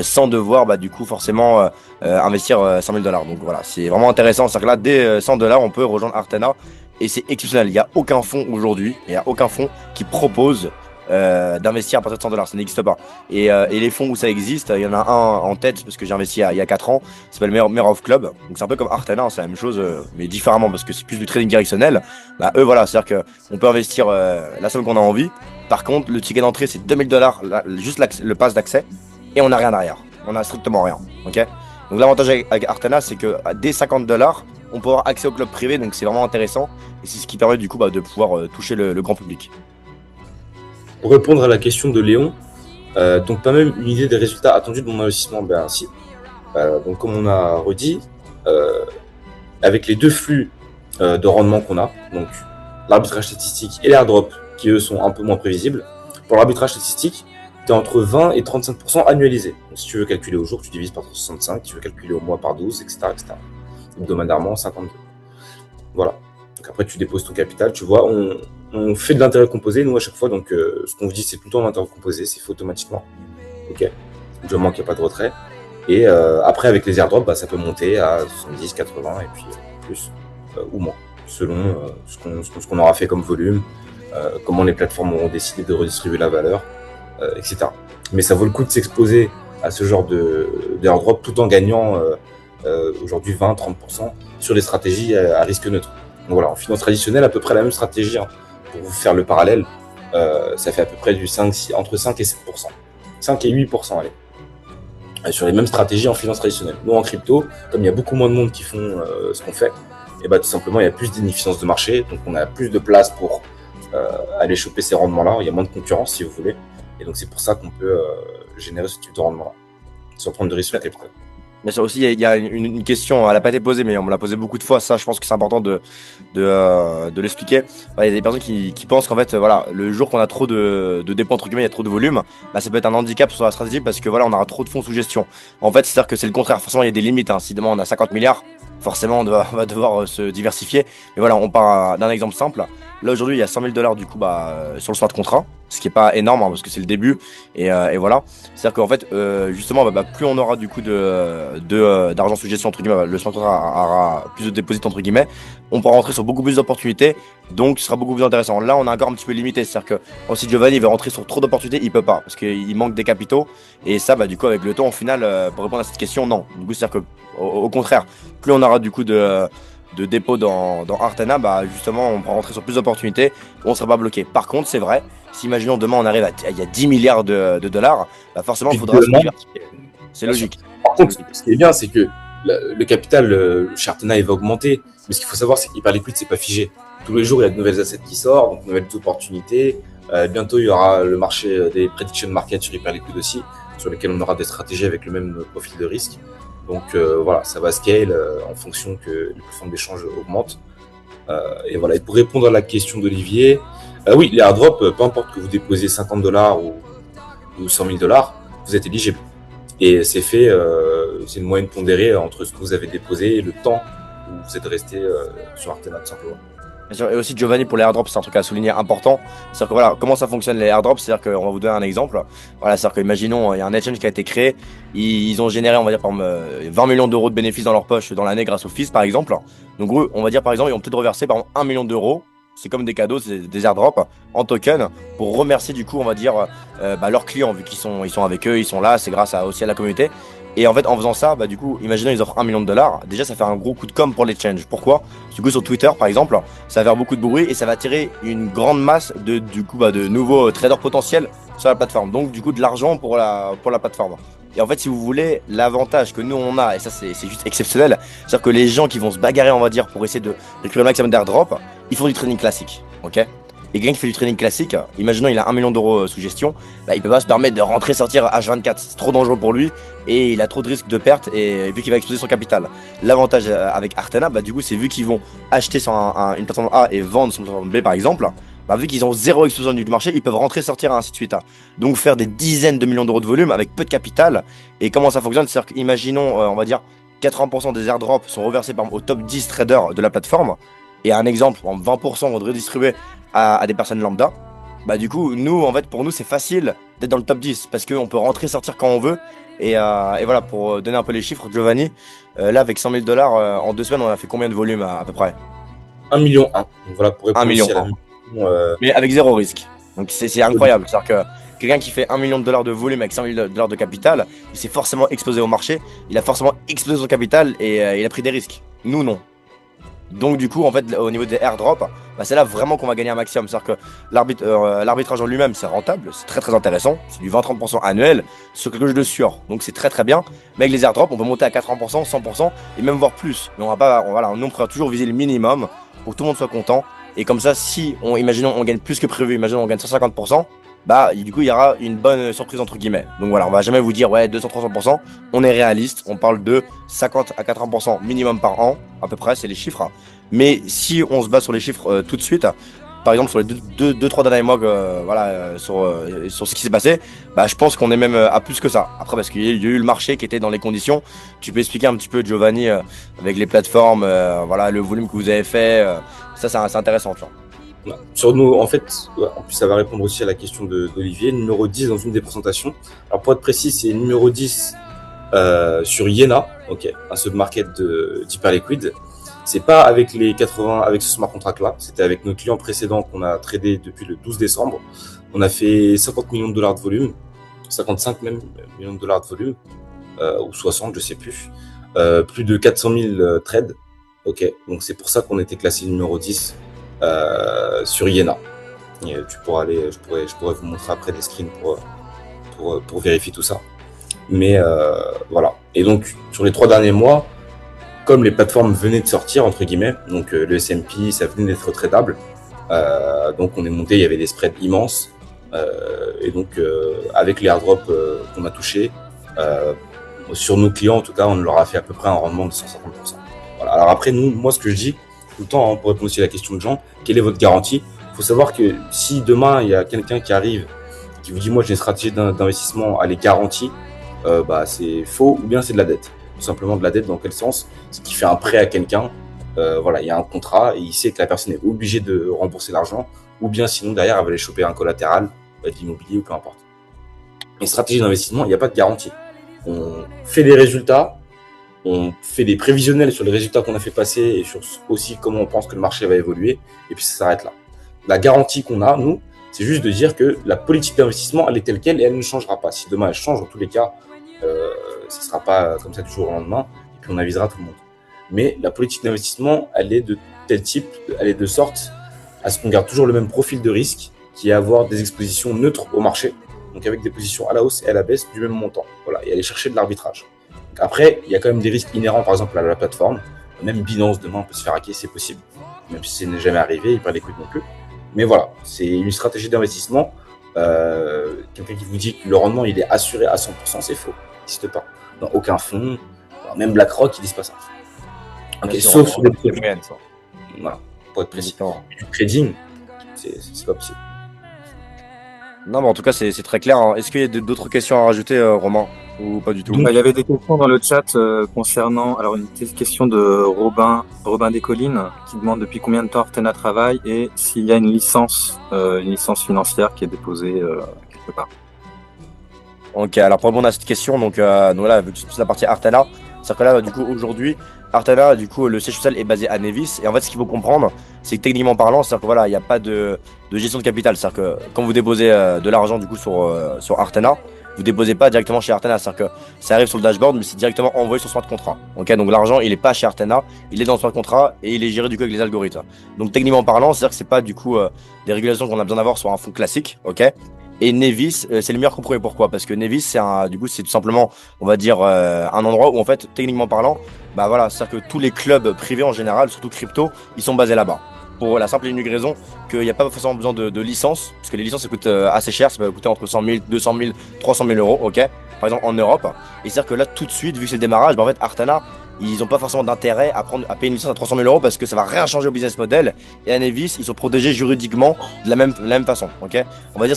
sans devoir, bah, du coup, forcément investir 100 000 $. Donc voilà, c'est vraiment intéressant. C'est-à-dire que là, dès 100 $, on peut rejoindre Artana. Et c'est exceptionnel. Il n'y a aucun fonds aujourd'hui, il n'y a aucun fonds qui propose d'investir à partir de 100 $. Ça n'existe pas. Et les fonds où ça existe, il y en a un en tête, parce que j'ai investi il y a 4 ans, ça s'appelle Mare of Club. Donc c'est un peu comme Artana, hein, c'est la même chose, mais différemment, parce que c'est plus du trading directionnel. Bah, eux, voilà, c'est-à-dire qu'on peut investir la somme qu'on a envie. Par contre, le ticket d'entrée, c'est 2 000 $, juste le pass d'accès, et on n'a rien derrière. On n'a strictement rien. Ok. Donc l'avantage avec Artana, c'est que dès 50 $, on peut avoir accès au club privé, donc c'est vraiment intéressant. Et c'est ce qui permet du coup de pouvoir toucher le grand public. Pour répondre à la question de Léon, donc pas même une idée des résultats attendus de mon investissement, ben si. Donc comme on a redit, avec les deux flux de rendement qu'on a, donc l'arbitrage statistique et l'airdrop, qui eux sont un peu moins prévisibles. Pour l'arbitrage statistique, tu es entre 20 et 35% annualisé. Donc si tu veux calculer au jour, tu divises par 65, si tu veux calculer au mois par 12, etc. Hebdomadairement, 52. Voilà. Donc après, tu déposes ton capital, tu vois, on fait de l'intérêt composé, nous, à chaque fois. Donc, ce qu'on vous dit, c'est tout le temps l'intérêt composé, c'est fait automatiquement. OK. Du moment qu'il n'y a pas de retrait. Et après, avec les airdrops, bah, ça peut monter à 70, 80 et puis plus ou moins, selon ce qu'on aura fait comme volume, comment les plateformes auront décidé de redistribuer la valeur, etc. Mais ça vaut le coup de s'exposer à ce genre d'airdrop tout en gagnant aujourd'hui 20-30% sur les stratégies à risque neutre. Donc voilà, en finance traditionnelle, à peu près la même stratégie, hein. Pour vous faire le parallèle, ça fait à peu près entre 5 et 7%. 5 et 8%, allez. Sur les mêmes stratégies en finance traditionnelle. Nous, en crypto, comme il y a beaucoup moins de monde qui font ce qu'on fait, et bah, tout simplement, il y a plus d'inefficience de marché, donc on a plus de place pour aller choper ces rendements-là. Il y a moins de concurrence, si vous voulez. Et donc, c'est pour ça qu'on peut générer ce type de rendement-là, sans prendre de risque sur crypto. Mais ça aussi, il y a une question, elle n'a pas été posée, mais on me l'a posé beaucoup de fois. Ça, je pense que c'est important de l'expliquer. Il y a des personnes qui pensent qu'en fait, voilà, le jour qu'on a trop de dépôts, entre guillemets, il y a trop de volume, bah, ça peut être un handicap sur la stratégie parce que voilà, on aura trop de fonds sous gestion. En fait, c'est-à-dire que c'est le contraire. Forcément, il y a des limites. Hein. Si demain on a 50 milliards, forcément, on va devoir se diversifier. Mais voilà, on part d'un exemple simple. Là, aujourd'hui, il y a 100 000 $ du coup, sur le smart contract, ce qui n'est pas énorme hein, parce que c'est le début. Et voilà. C'est-à-dire qu'en fait, justement, plus on aura du coup d'argent sous gestion, entre guillemets, le smart contract aura plus de déposits, entre guillemets, on pourra rentrer sur beaucoup plus d'opportunités. Donc, ce sera beaucoup plus intéressant. Là, on est encore un petit peu limité. C'est-à-dire que si Giovanni veut rentrer sur trop d'opportunités, il peut pas parce qu'il manque des capitaux. Et ça, du coup, avec le temps, au final, pour répondre à cette question, non. Du coup, c'est-à-dire que, au contraire, plus on aura du coup de dépôt dans Artana, justement, on pourra rentrer sur plus d'opportunités, on ne sera pas bloqué. Par contre, c'est vrai, si imaginons demain on arrive il y a 10 milliards de dollars, forcément, il faudra se diversifier. C'est logique. Par contre, ce qui est bien, c'est que le capital chez Artana, il va augmenter. Mais ce qu'il faut savoir, c'est qu'Hyper Liquid, c'est pas figé. Tous les jours, il y a de nouvelles assets qui sortent, donc de nouvelles opportunités. Bientôt, il y aura le marché des prediction market sur Hyper Liquid aussi, sur lesquels on aura des stratégies avec le même profil de risque. Donc voilà, ça va scale en fonction que les plateformes d'échange augmentent. Et voilà. Et pour répondre à la question d'Olivier, oui, les airdrops, peu importe que vous déposez 50 $ ou 100 000 $, vous êtes éligible. Et c'est fait, c'est une moyenne pondérée entre ce que vous avez déposé et le temps où vous êtes resté sur Artana, tout simplement. Et aussi Giovanni, pour les airdrops, c'est un truc à souligner important. C'est-à-dire que voilà, comment ça fonctionne les airdrops, c'est-à-dire qu'on va vous donner un exemple. Voilà, c'est-à-dire qu'imaginons, il y a un exchange qui a été créé, ils ont généré, on va dire, par exemple, 20 millions d'euros de bénéfices dans leur poche dans l'année grâce au FIS, par exemple. Donc, on va dire, par exemple, ils ont peut-être reversé, par exemple, 1 million d'euros. C'est comme des cadeaux, c'est des airdrops en token pour remercier, du coup, on va dire, leurs clients, vu qu'ils sont avec eux, ils sont là, c'est grâce aussi à la communauté. Et en fait, en faisant ça, du coup, imaginons ils offrent 1 million de $. Déjà, ça fait un gros coup de com' pour l'exchange. Pourquoi? Du coup, sur Twitter, par exemple, ça va faire beaucoup de bruit et ça va attirer une grande masse de nouveaux traders potentiels sur la plateforme. Donc, du coup, de l'argent pour la plateforme. Et en fait, si vous voulez, l'avantage que nous, on a, et ça, c'est juste exceptionnel, c'est-à-dire que les gens qui vont se bagarrer, on va dire, pour essayer de récupérer le maximum d'airdrop, ils font du trading classique, ok? Et quelqu'un qui fait du trading classique, imaginons il a 1 million d'euros sous gestion, il peut pas se permettre de rentrer sortir H24, c'est trop dangereux pour lui et il a trop de risques de perte et vu qu'il va exploser son capital. L'avantage avec Artana, du coup c'est vu qu'ils vont acheter sur une plateforme A et vendre sur une plateforme B par exemple, bah, vu qu'ils ont zéro explosion du marché, ils peuvent rentrer, sortir, et ainsi de suite, hein. Donc faire des dizaines de millions d'euros de volume avec peu de capital. Et comment ça fonctionne? C'est-à-dire qu'imaginons, on va dire, 80% des airdrops sont reversés par exemple, au top 10 traders de la plateforme. Et un exemple, 20% vont être redistribués à des personnes lambda. Bah du coup, nous, en fait, pour nous, c'est facile d'être dans le top 10 parce qu'on peut rentrer, sortir quand on veut. Et voilà, pour donner un peu les chiffres, Giovanni, là, avec 100 000 dollars, en 2 semaines, on a fait combien de volume à peu près? 1 million. Donc voilà, pour 1 répondre million. aussi à la question, Mais avec zéro risque. Donc c'est incroyable. C'est-à-dire que quelqu'un qui fait 1 million de dollars de volume avec 100 000 dollars de capital, il s'est forcément exposé au marché, il a forcément explosé son capital et il a pris des risques. Nous, non. Donc du coup, en fait, au niveau des airdrops, bah, c'est là vraiment qu'on va gagner un maximum. C'est-à-dire que l'arbitrage en lui-même, c'est rentable, c'est très très intéressant. C'est du 20-30% annuel sur quelque chose de sûr. Donc c'est très très bien. Mais avec les airdrops, on peut monter à 80%, 100% et même voir plus. Mais on va pas, voilà, nous on pourra toujours viser le minimum pour que tout le monde soit content. Et comme ça, si imaginons on gagne plus que prévu, imaginons on gagne 150%, bah du coup il y aura une bonne surprise entre guillemets. Donc voilà, on va jamais vous dire ouais 200-300%, on est réaliste, on parle de 50 à 80% minimum par an, à peu près, c'est les chiffres. Mais si on se base sur les chiffres tout de suite, par exemple sur les 2-3 derniers mois, sur ce qui s'est passé, bah je pense qu'on est même à plus que ça. Après parce qu'il y a eu le marché qui était dans les conditions. Tu peux expliquer un petit peu Giovanni avec les plateformes, voilà le volume que vous avez fait, ça c'est intéressant, tu vois. Sur nos, en fait, en plus ça va répondre aussi à la question d'Olivier, numéro 10 dans une des présentations. Alors pour être précis, c'est numéro 10 sur Iena, ok, un submarket d'Hyperliquid. C'est pas avec les 80, avec ce smart contract là, c'était avec nos clients précédents qu'on a tradé depuis le 12 décembre. On a fait 50 millions de dollars de volume, 55 même millions de dollars de volume, ou 60, je sais plus. Plus de 400 000 trades, ok. Donc c'est pour ça qu'on était classé numéro 10 sur Iena. Et tu pourras aller, je pourrais vous montrer après des screens pour vérifier tout ça. Mais voilà. Et donc sur les 3 derniers mois, comme les plateformes venaient de sortir entre guillemets, donc le S&P ça venait d'être tradable, donc on est monté, il y avait des spreads immenses, et donc avec les airdrops qu'on a touchés, sur nos clients en tout cas, on leur a fait à peu près un rendement de 150%. Voilà. Alors après nous, moi ce que je dis tout le temps, hein, pour répondre aussi à la question de Jean, quelle est votre garantie? Il faut savoir que si demain il y a quelqu'un qui arrive qui vous dit moi j'ai une stratégie d'investissement, elle est garantie, bah c'est faux ou bien c'est de la dette. Tout simplement de la dette dans quel sens? C'est qu'il fait un prêt à quelqu'un, voilà, il y a un contrat et il sait que la personne est obligée de rembourser l'argent, ou bien sinon derrière elle va aller choper un collatéral, de l'immobilier ou peu importe. Une stratégie d'investissement, il n'y a pas de garantie. On fait des résultats, on fait des prévisionnels sur les résultats qu'on a fait passer et sur aussi comment on pense que le marché va évoluer, et puis ça s'arrête là. La garantie qu'on a, nous, c'est juste de dire que la politique d'investissement, elle est telle quelle et elle ne changera pas. Si demain elle change, dans tous les cas, ce ne sera pas comme ça du jour au lendemain, et puis on avisera tout le monde. Mais la politique d'investissement, elle est de tel type, elle est de sorte à ce qu'on garde toujours le même profil de risque, qui est avoir des expositions neutres au marché, donc avec des positions à la hausse et à la baisse du même montant. Voilà, et aller chercher de l'arbitrage. Donc après, il y a quand même des risques inhérents, par exemple, à la plateforme. Même Binance, demain, on peut se faire hacker, c'est possible. Même si ce n'est jamais arrivé, il perd non plus. Mais voilà, c'est une stratégie d'investissement. Quelqu'un qui vous dit que le rendement, il est assuré à 100%, c'est faux. Il n'existe pas. Dans aucun fonds, même BlackRock, ils disent pas ça. Okay, sauf sur des produits. Voilà, pour être précis. Du trading, c'est pas possible. Non, mais en tout cas, c'est très clair, hein. Est-ce qu'il y a d'autres questions à rajouter, Romain, ou pas du tout? Il y avait des questions dans le chat concernant, alors une question de Robin Descollines qui demande depuis combien de temps Artena travaille et s'il y a une licence financière qui est déposée quelque part. Ok, alors pour répondre à cette question, donc là, vu que c'est la partie Artena, c'est-à-dire que là, du coup, aujourd'hui, Artena, du coup, le siège social est basé à Nevis. Et en fait, ce qu'il faut comprendre, c'est que techniquement parlant, c'est-à-dire que voilà, il n'y a pas de gestion de capital. C'est-à-dire que quand vous déposez de l'argent, du coup, sur Artena, vous déposez pas directement chez Artena. C'est-à-dire que ça arrive sur le dashboard, mais c'est directement envoyé sur smart contract. Ok, donc l'argent, il est pas chez Artena, il est dans le smart contract et il est géré du coup avec les algorithmes. Donc techniquement parlant, c'est-à-dire que c'est pas du coup des régulations qu'on a besoin d'avoir sur un fonds classique. Ok. Et Nevis, c'est le meilleur compromis. Pourquoi? Parce que Nevis, c'est tout simplement, on va dire, un endroit où en fait, techniquement parlant, bah voilà, c'est-à-dire que tous les clubs privés en général, surtout crypto, ils sont basés là-bas. Pour la simple et unique raison qu'il n'y a pas forcément besoin de licence, parce que les licences ça coûte assez cher, ça peut coûter entre 100 000, 200 000, 300 000 euros, ok, par exemple en Europe. Et c'est-à-dire que là, tout de suite, vu que c'est le démarrage, bah en fait, Artena, ils n'ont pas forcément d'intérêt à payer une licence à 300 000 euros parce que ça va rien changer au business model. Et à Nevis, ils sont protégés juridiquement de la même façon. Ok, on va dire,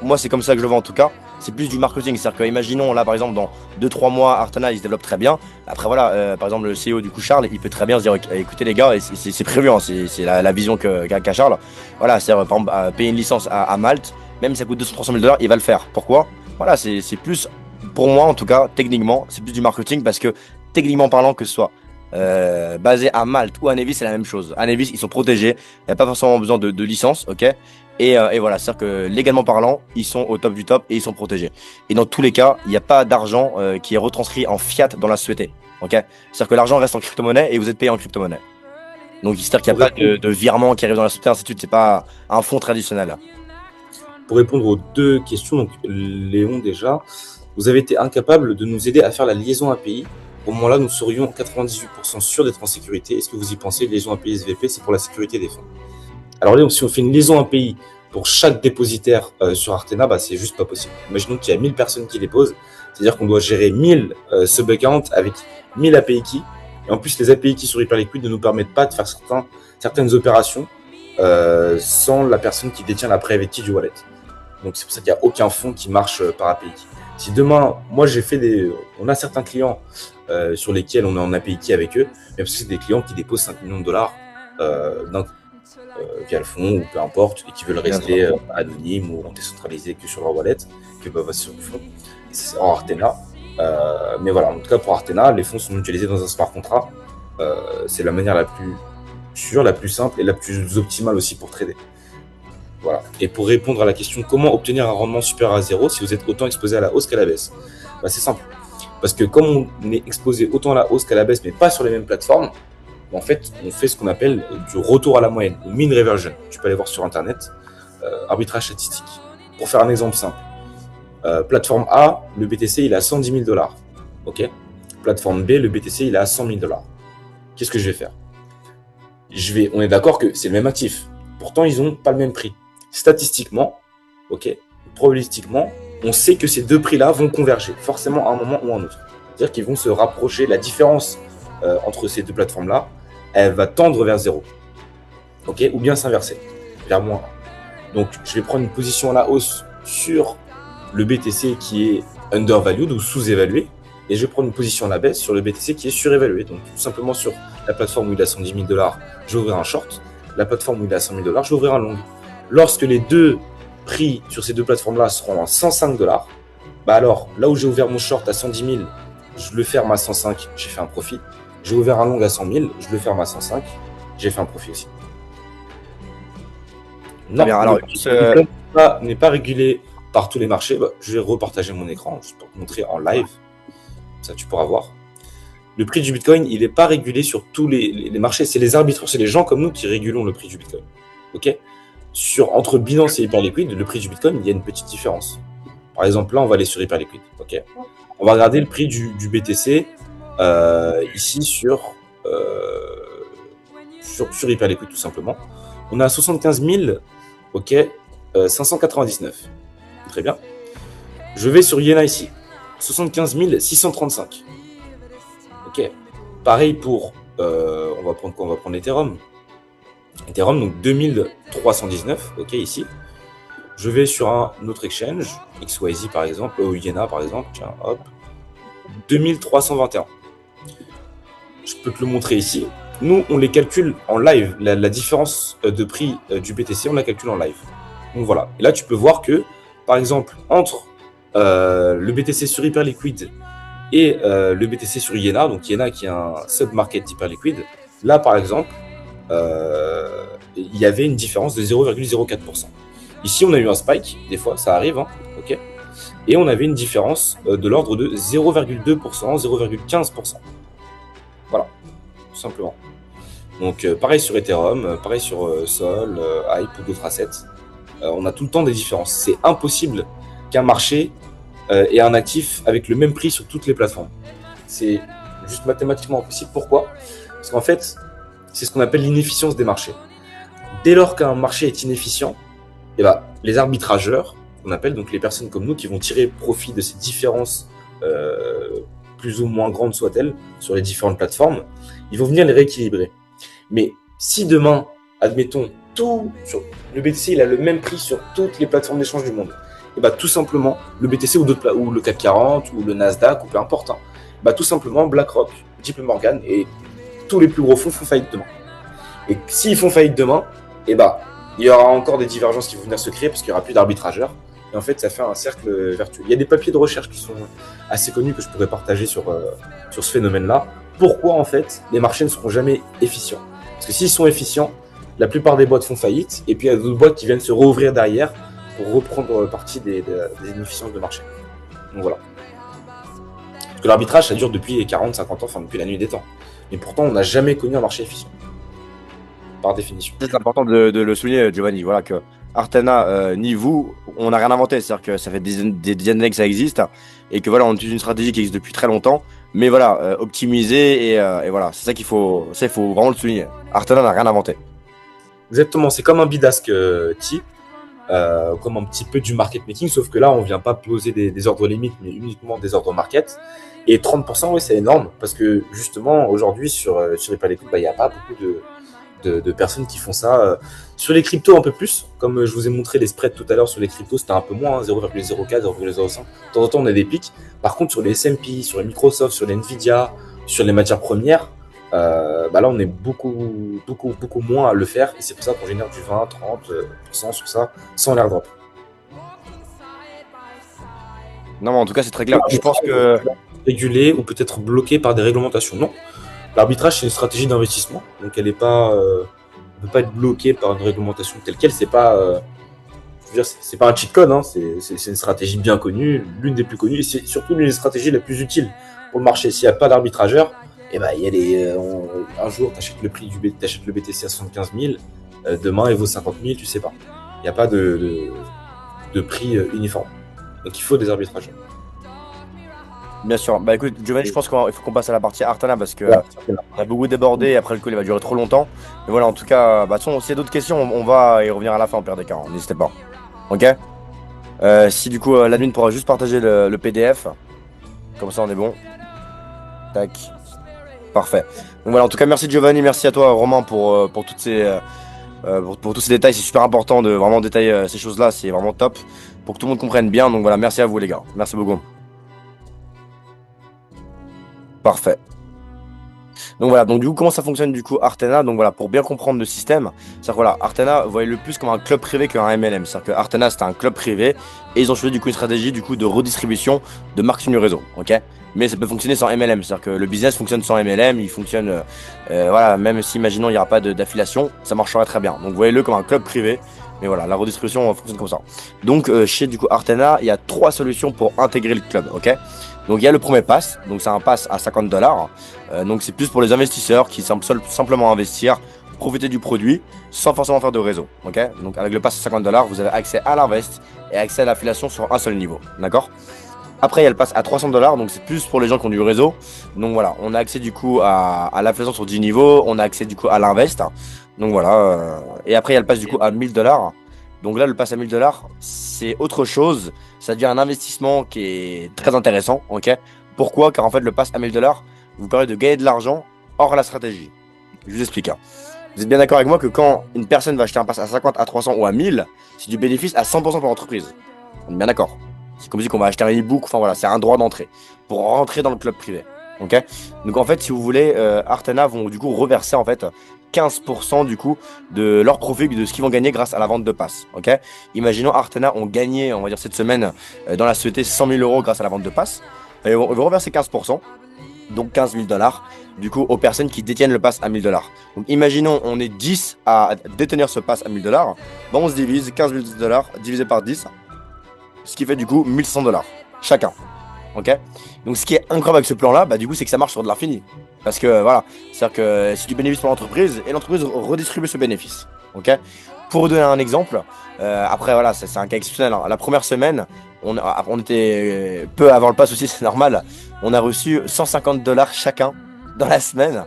moi, c'est comme ça que je le vois en tout cas. C'est plus du marketing. C'est-à-dire que, imaginons, là, par exemple, dans 2-3 mois, Artana, il se développe très bien. Après, voilà, par exemple, le CEO, du coup, Charles, il peut très bien se dire, écoutez, les gars, et c'est prévu, hein, c'est la vision qu'a Charles. Voilà, c'est-à-dire, par exemple, payer une licence à Malte, même si ça coûte 200-300 000 dollars, il va le faire. Pourquoi? Voilà, c'est plus, pour moi, en tout cas, techniquement, c'est plus du marketing parce que, techniquement parlant, que ce soit basé à Malte ou à Nevis, c'est la même chose. À Nevis, ils sont protégés. Il n'y a pas forcément besoin de licence, ok? Et voilà, c'est-à-dire que légalement parlant, ils sont au top du top et ils sont protégés. Et dans tous les cas, il n'y a pas d'argent qui est retranscrit en fiat dans la société. Ok, c'est-à-dire que l'argent reste en crypto-monnaie et vous êtes payé en crypto-monnaie. Donc, c'est-à-dire qu'il n'y a pas de virement qui arrive dans la société, ainsi de suite. C'est pas un fonds traditionnel. Pour répondre aux deux questions, donc Léon, déjà, vous avez été incapable de nous aider à faire la liaison API. Au moment-là, nous serions 98% sûrs d'être en sécurité. Est-ce que vous y pensez? Liaison API SVP, c'est pour la sécurité des fonds. Alors Léon, si on fait une liaison API pour chaque dépositaire sur Artena, bah, c'est juste pas possible. Imaginons qu'il y a 1000 personnes qui déposent, c'est-à-dire qu'on doit gérer 1000 sub-accounts avec 1000 API keys. Et en plus, les API keys sur Hyperliquid ne nous permettent pas de faire certaines opérations sans la personne qui détient la private key du wallet. Donc c'est pour ça qu'il n'y a aucun fonds qui marche par API key. Si demain, moi on a certains clients sur lesquels on est en API key avec eux, mais parce que c'est des clients qui déposent 5 millions de dollars via le fonds ou peu importe, et qui veulent rester anonymes ou décentralisés que sur leur wallet, qui peuvent passer sur le fonds. C'est en Artena. Mais voilà, en tout cas pour Artena, les fonds sont mutualisés dans un smart contract. C'est la manière la plus sûre, la plus simple et la plus optimale aussi pour trader. Voilà. Et pour répondre à la question comment obtenir un rendement supérieur à 0 si vous êtes autant exposé à la hausse qu'à la baisse, bah, c'est simple. Parce que comme on est exposé autant à la hausse qu'à la baisse, mais pas sur les mêmes plateformes, en fait, on fait ce qu'on appelle du retour à la moyenne, ou mean reversion. Tu peux aller voir sur Internet, arbitrage statistique. Pour faire un exemple simple, plateforme A, le BTC, il est à 110 000 dollars. Ok. Plateforme B, le BTC, il est à 100 000 dollars. Qu'est-ce que je vais faire? On est d'accord que c'est le même actif. Pourtant, ils n'ont pas le même prix. Statistiquement, ok, probabilistiquement, on sait que ces deux prix-là vont converger, forcément à un moment ou à un autre. C'est-à-dire qu'ils vont se rapprocher. La différence entre ces deux plateformes-là, elle va tendre vers 0. Ok, ou bien s'inverser, vers moins 1. Donc, je vais prendre une position à la hausse sur le BTC qui est undervalued ou sous-évalué, et je vais prendre une position à la baisse sur le BTC qui est surévalué. Donc, tout simplement sur la plateforme où il a 110 000 dollars, je vais ouvrir un short. La plateforme où il a 100 000 dollars, je vais ouvrir un long. Lorsque les deux prix sur ces deux plateformes-là seront à 105 dollars, bah alors, là où j'ai ouvert mon short à 110 000, je le ferme à 105, j'ai fait un profit. J'ai ouvert un long à 100 000, je le ferme à 105, j'ai fait un profit aussi. Non, bien, alors, n'est pas régulé par tous les marchés. Bah, je vais repartager mon écran juste pour te montrer en live. Ça, tu pourras voir. Le prix du Bitcoin, il n'est pas régulé sur tous les marchés. C'est les arbitres, c'est les gens comme nous qui régulons le prix du Bitcoin. Ok ? Entre Binance et Hyperliquid, le prix du Bitcoin, il y a une petite différence. Par exemple, là, on va aller sur Hyperliquid. Ok ? On va regarder le prix du BTC ici sur Hyperliquid tout simplement. On a 75 000, ok, 599. Très bien. Je vais sur Iena ici. 75 635. Ok. Pareil pour, on va prendre quoi? On va prendre Ethereum. Ethereum, donc 2319, ok, ici. Je vais sur un autre exchange, XYZ par exemple, ou Iena par exemple, tiens, hop. 2321. Je peux te le montrer ici. Nous, on les calcule en live. La différence de prix du BTC, on la calcule en live. Donc voilà. Et là, tu peux voir que, par exemple, entre le BTC sur Hyperliquid et le BTC sur Iena, donc Iena qui est un sub-market d'Hyperliquid, là, par exemple, il y avait une différence de 0,04%. Ici, on a eu un spike, des fois, ça arrive, hein, ok. Et on avait une différence de l'ordre de 0,2%, 0,15%. Voilà, tout simplement. Donc, pareil sur Ethereum, pareil sur Sol, Hype ou d'autres assets. On a tout le temps des différences. C'est impossible qu'un marché ait un actif avec le même prix sur toutes les plateformes. C'est juste mathématiquement impossible. Pourquoi? Parce qu'en fait, c'est ce qu'on appelle l'inefficience des marchés. Dès lors qu'un marché est inefficient, eh ben, les arbitrageurs, on appelle donc les personnes comme nous qui vont tirer profit de ces différences plus ou moins grandes soient-elles, sur les différentes plateformes, ils vont venir les rééquilibrer. Mais si demain, admettons, le BTC il a le même prix sur toutes les plateformes d'échange du monde, et bah tout simplement, le BTC ou le CAC 40 ou le Nasdaq ou peu importe, hein, bah tout simplement BlackRock, JP Morgan et tous les plus gros fonds font faillite demain. Et s'ils font faillite demain, et bah il y aura encore des divergences qui vont venir se créer parce qu'il n'y aura plus d'arbitrageurs. Et en fait, ça fait un cercle vertueux. Il y a des papiers de recherche qui sont assez connus que je pourrais partager sur ce phénomène-là. Pourquoi, en fait, les marchés ne seront jamais efficients? Parce que s'ils sont efficients, la plupart des boîtes font faillite. Et puis, il y a d'autres boîtes qui viennent se rouvrir derrière pour reprendre partie des inefficiences de marché. Donc voilà. Parce que l'arbitrage, ça dure depuis 40, 50 ans, enfin depuis la nuit des temps. Mais pourtant, on n'a jamais connu un marché efficient. Par définition. C'est important de le souligner, Giovanni. Voilà que Artana, ni vous, on n'a rien inventé. C'est-à-dire que ça fait des dizaines d'années que ça existe et que voilà, on utilise une stratégie qui existe depuis très longtemps. Mais voilà, optimiser et voilà, c'est ça qu'il faut. Ça, il faut vraiment le souligner. Artana n'a rien inventé. Exactement, c'est comme un bidasque type, comme un petit peu du market making, sauf que là, on vient pas poser des ordres limites, mais uniquement des ordres market. Et 30%, oui, c'est énorme parce que justement, aujourd'hui, sur les palais il n'y a pas beaucoup de personnes qui font ça. Sur les cryptos, un peu plus. Comme je vous ai montré les spreads tout à l'heure sur les cryptos, c'était un peu moins, hein, 0,04, 0,05. De temps en temps, on a des pics. Par contre, sur les S&P, sur les Microsoft, sur les Nvidia, sur les matières premières, bah là, on est beaucoup moins à le faire. Et c'est pour ça qu'on génère du 20, 30% sur ça, sans l'airdrop. Non, mais en tout cas, c'est très clair. Je pense que régulé ou peut-être bloqué par des réglementations. Non. L'arbitrage, c'est une stratégie d'investissement. Donc, elle n'est pas... ne peut pas être bloqué par une réglementation telle quelle. C'est pas, je veux dire, c'est pas un cheat code, hein. C'est une stratégie bien connue, l'une des plus connues, et c'est surtout l'une des stratégies les plus utiles pour le marché. S'il n'y a pas d'arbitrageur, et ben il y a un jour t'achètes le BTC à 75 000, demain il vaut 50 000, tu sais pas. Il n'y a pas de prix uniforme. Donc il faut des arbitrageurs. bien sûr. Bah écoute, Giovanni, je pense qu'il faut qu'on passe à la partie Artana parce que on a beaucoup débordé et après le call il va durer trop longtemps. Mais voilà, en tout cas, bah, de toute façon, s'il y a d'autres questions, on va y revenir à la fin en pire des cas. Hein, n'hésitez pas. Ok. Si du coup l'admin pourra juste partager le PDF, comme ça on est bon. Tac. Parfait. Donc voilà, en tout cas, merci Giovanni, merci à toi Romain pour toutes ces pour tous ces détails. C'est super important de vraiment détailler ces choses-là. C'est vraiment top pour que tout le monde comprenne bien. Donc voilà, merci à vous les gars. Merci beaucoup. Parfait. Donc voilà, donc du coup comment ça fonctionne du coup Artana? Donc voilà, pour bien comprendre le système, c'est-à-dire voilà, Artana, vous voyez le plus comme un club privé qu'un MLM. C'est-à-dire que Artana c'était un club privé et ils ont choisi du coup une stratégie du coup de redistribution de marketing du réseau, ok? Mais ça peut fonctionner sans MLM, c'est-à-dire que le business fonctionne sans MLM, il fonctionne, voilà, même si imaginons il n'y aura pas d'affiliation, ça marcherait très bien. Donc voyez-le comme un club privé, mais voilà, la redistribution fonctionne comme ça. Donc chez du coup Artana, il y a 3 solutions pour intégrer le club, ok? Donc il y a le premier pass, donc c'est un pass à $50. Donc c'est plus pour les investisseurs qui simplement investir, profiter du produit sans forcément faire de réseau. Ok. Donc avec le pass à $50, vous avez accès à l'invest et accès à l'affiliation sur un seul niveau. D'accord. Après il y a le pass à $300, donc c'est plus pour les gens qui ont du réseau. Donc voilà, on a accès du coup à l'affiliation sur 10 niveaux, on a accès du coup à l'invest. Donc voilà. Et après il y a le pass du coup à $1000. Donc là, le pass à $1000, c'est autre chose. Ça devient un investissement qui est très intéressant. Ok. Pourquoi? Car en fait, le pass à $1000 vous permet de gagner de l'argent hors la stratégie. Je vous explique. Vous êtes bien d'accord avec moi que quand une personne va acheter un pass à 50, à 300 ou à 1000, c'est du bénéfice à 100% pour l'entreprise. On est bien d'accord. C'est comme si on va acheter un e-book. Enfin voilà, c'est un droit d'entrée pour rentrer dans le club privé. Ok. Donc en fait, si vous voulez, Artana vont du coup reverser en fait 15% du coup de leur profit, de ce qu'ils vont gagner grâce à la vente de passes. Ok. Imaginons Artana ont gagné, on va dire cette semaine dans la société 100 000 € grâce à la vente de passes. Ils vont reverser 15%, donc $15 000 du coup aux personnes qui détiennent le pass à $1000. Donc imaginons on est 10 à détenir ce pass à $1000. Bon, on se divise 15 000 $ divisé par 10, ce qui fait du coup $1100 chacun. Ok. Donc ce qui est incroyable avec ce plan là, bah du coup c'est que ça marche sur de l'infini. Parce que voilà, c'est-à-dire que c'est du bénéfice pour l'entreprise et l'entreprise redistribue ce bénéfice. Ok. Pour vous donner un exemple, après voilà, c'est un cas exceptionnel. Hein. La première semaine, on était peu avant le pass aussi, c'est normal. On a reçu $150 chacun dans la semaine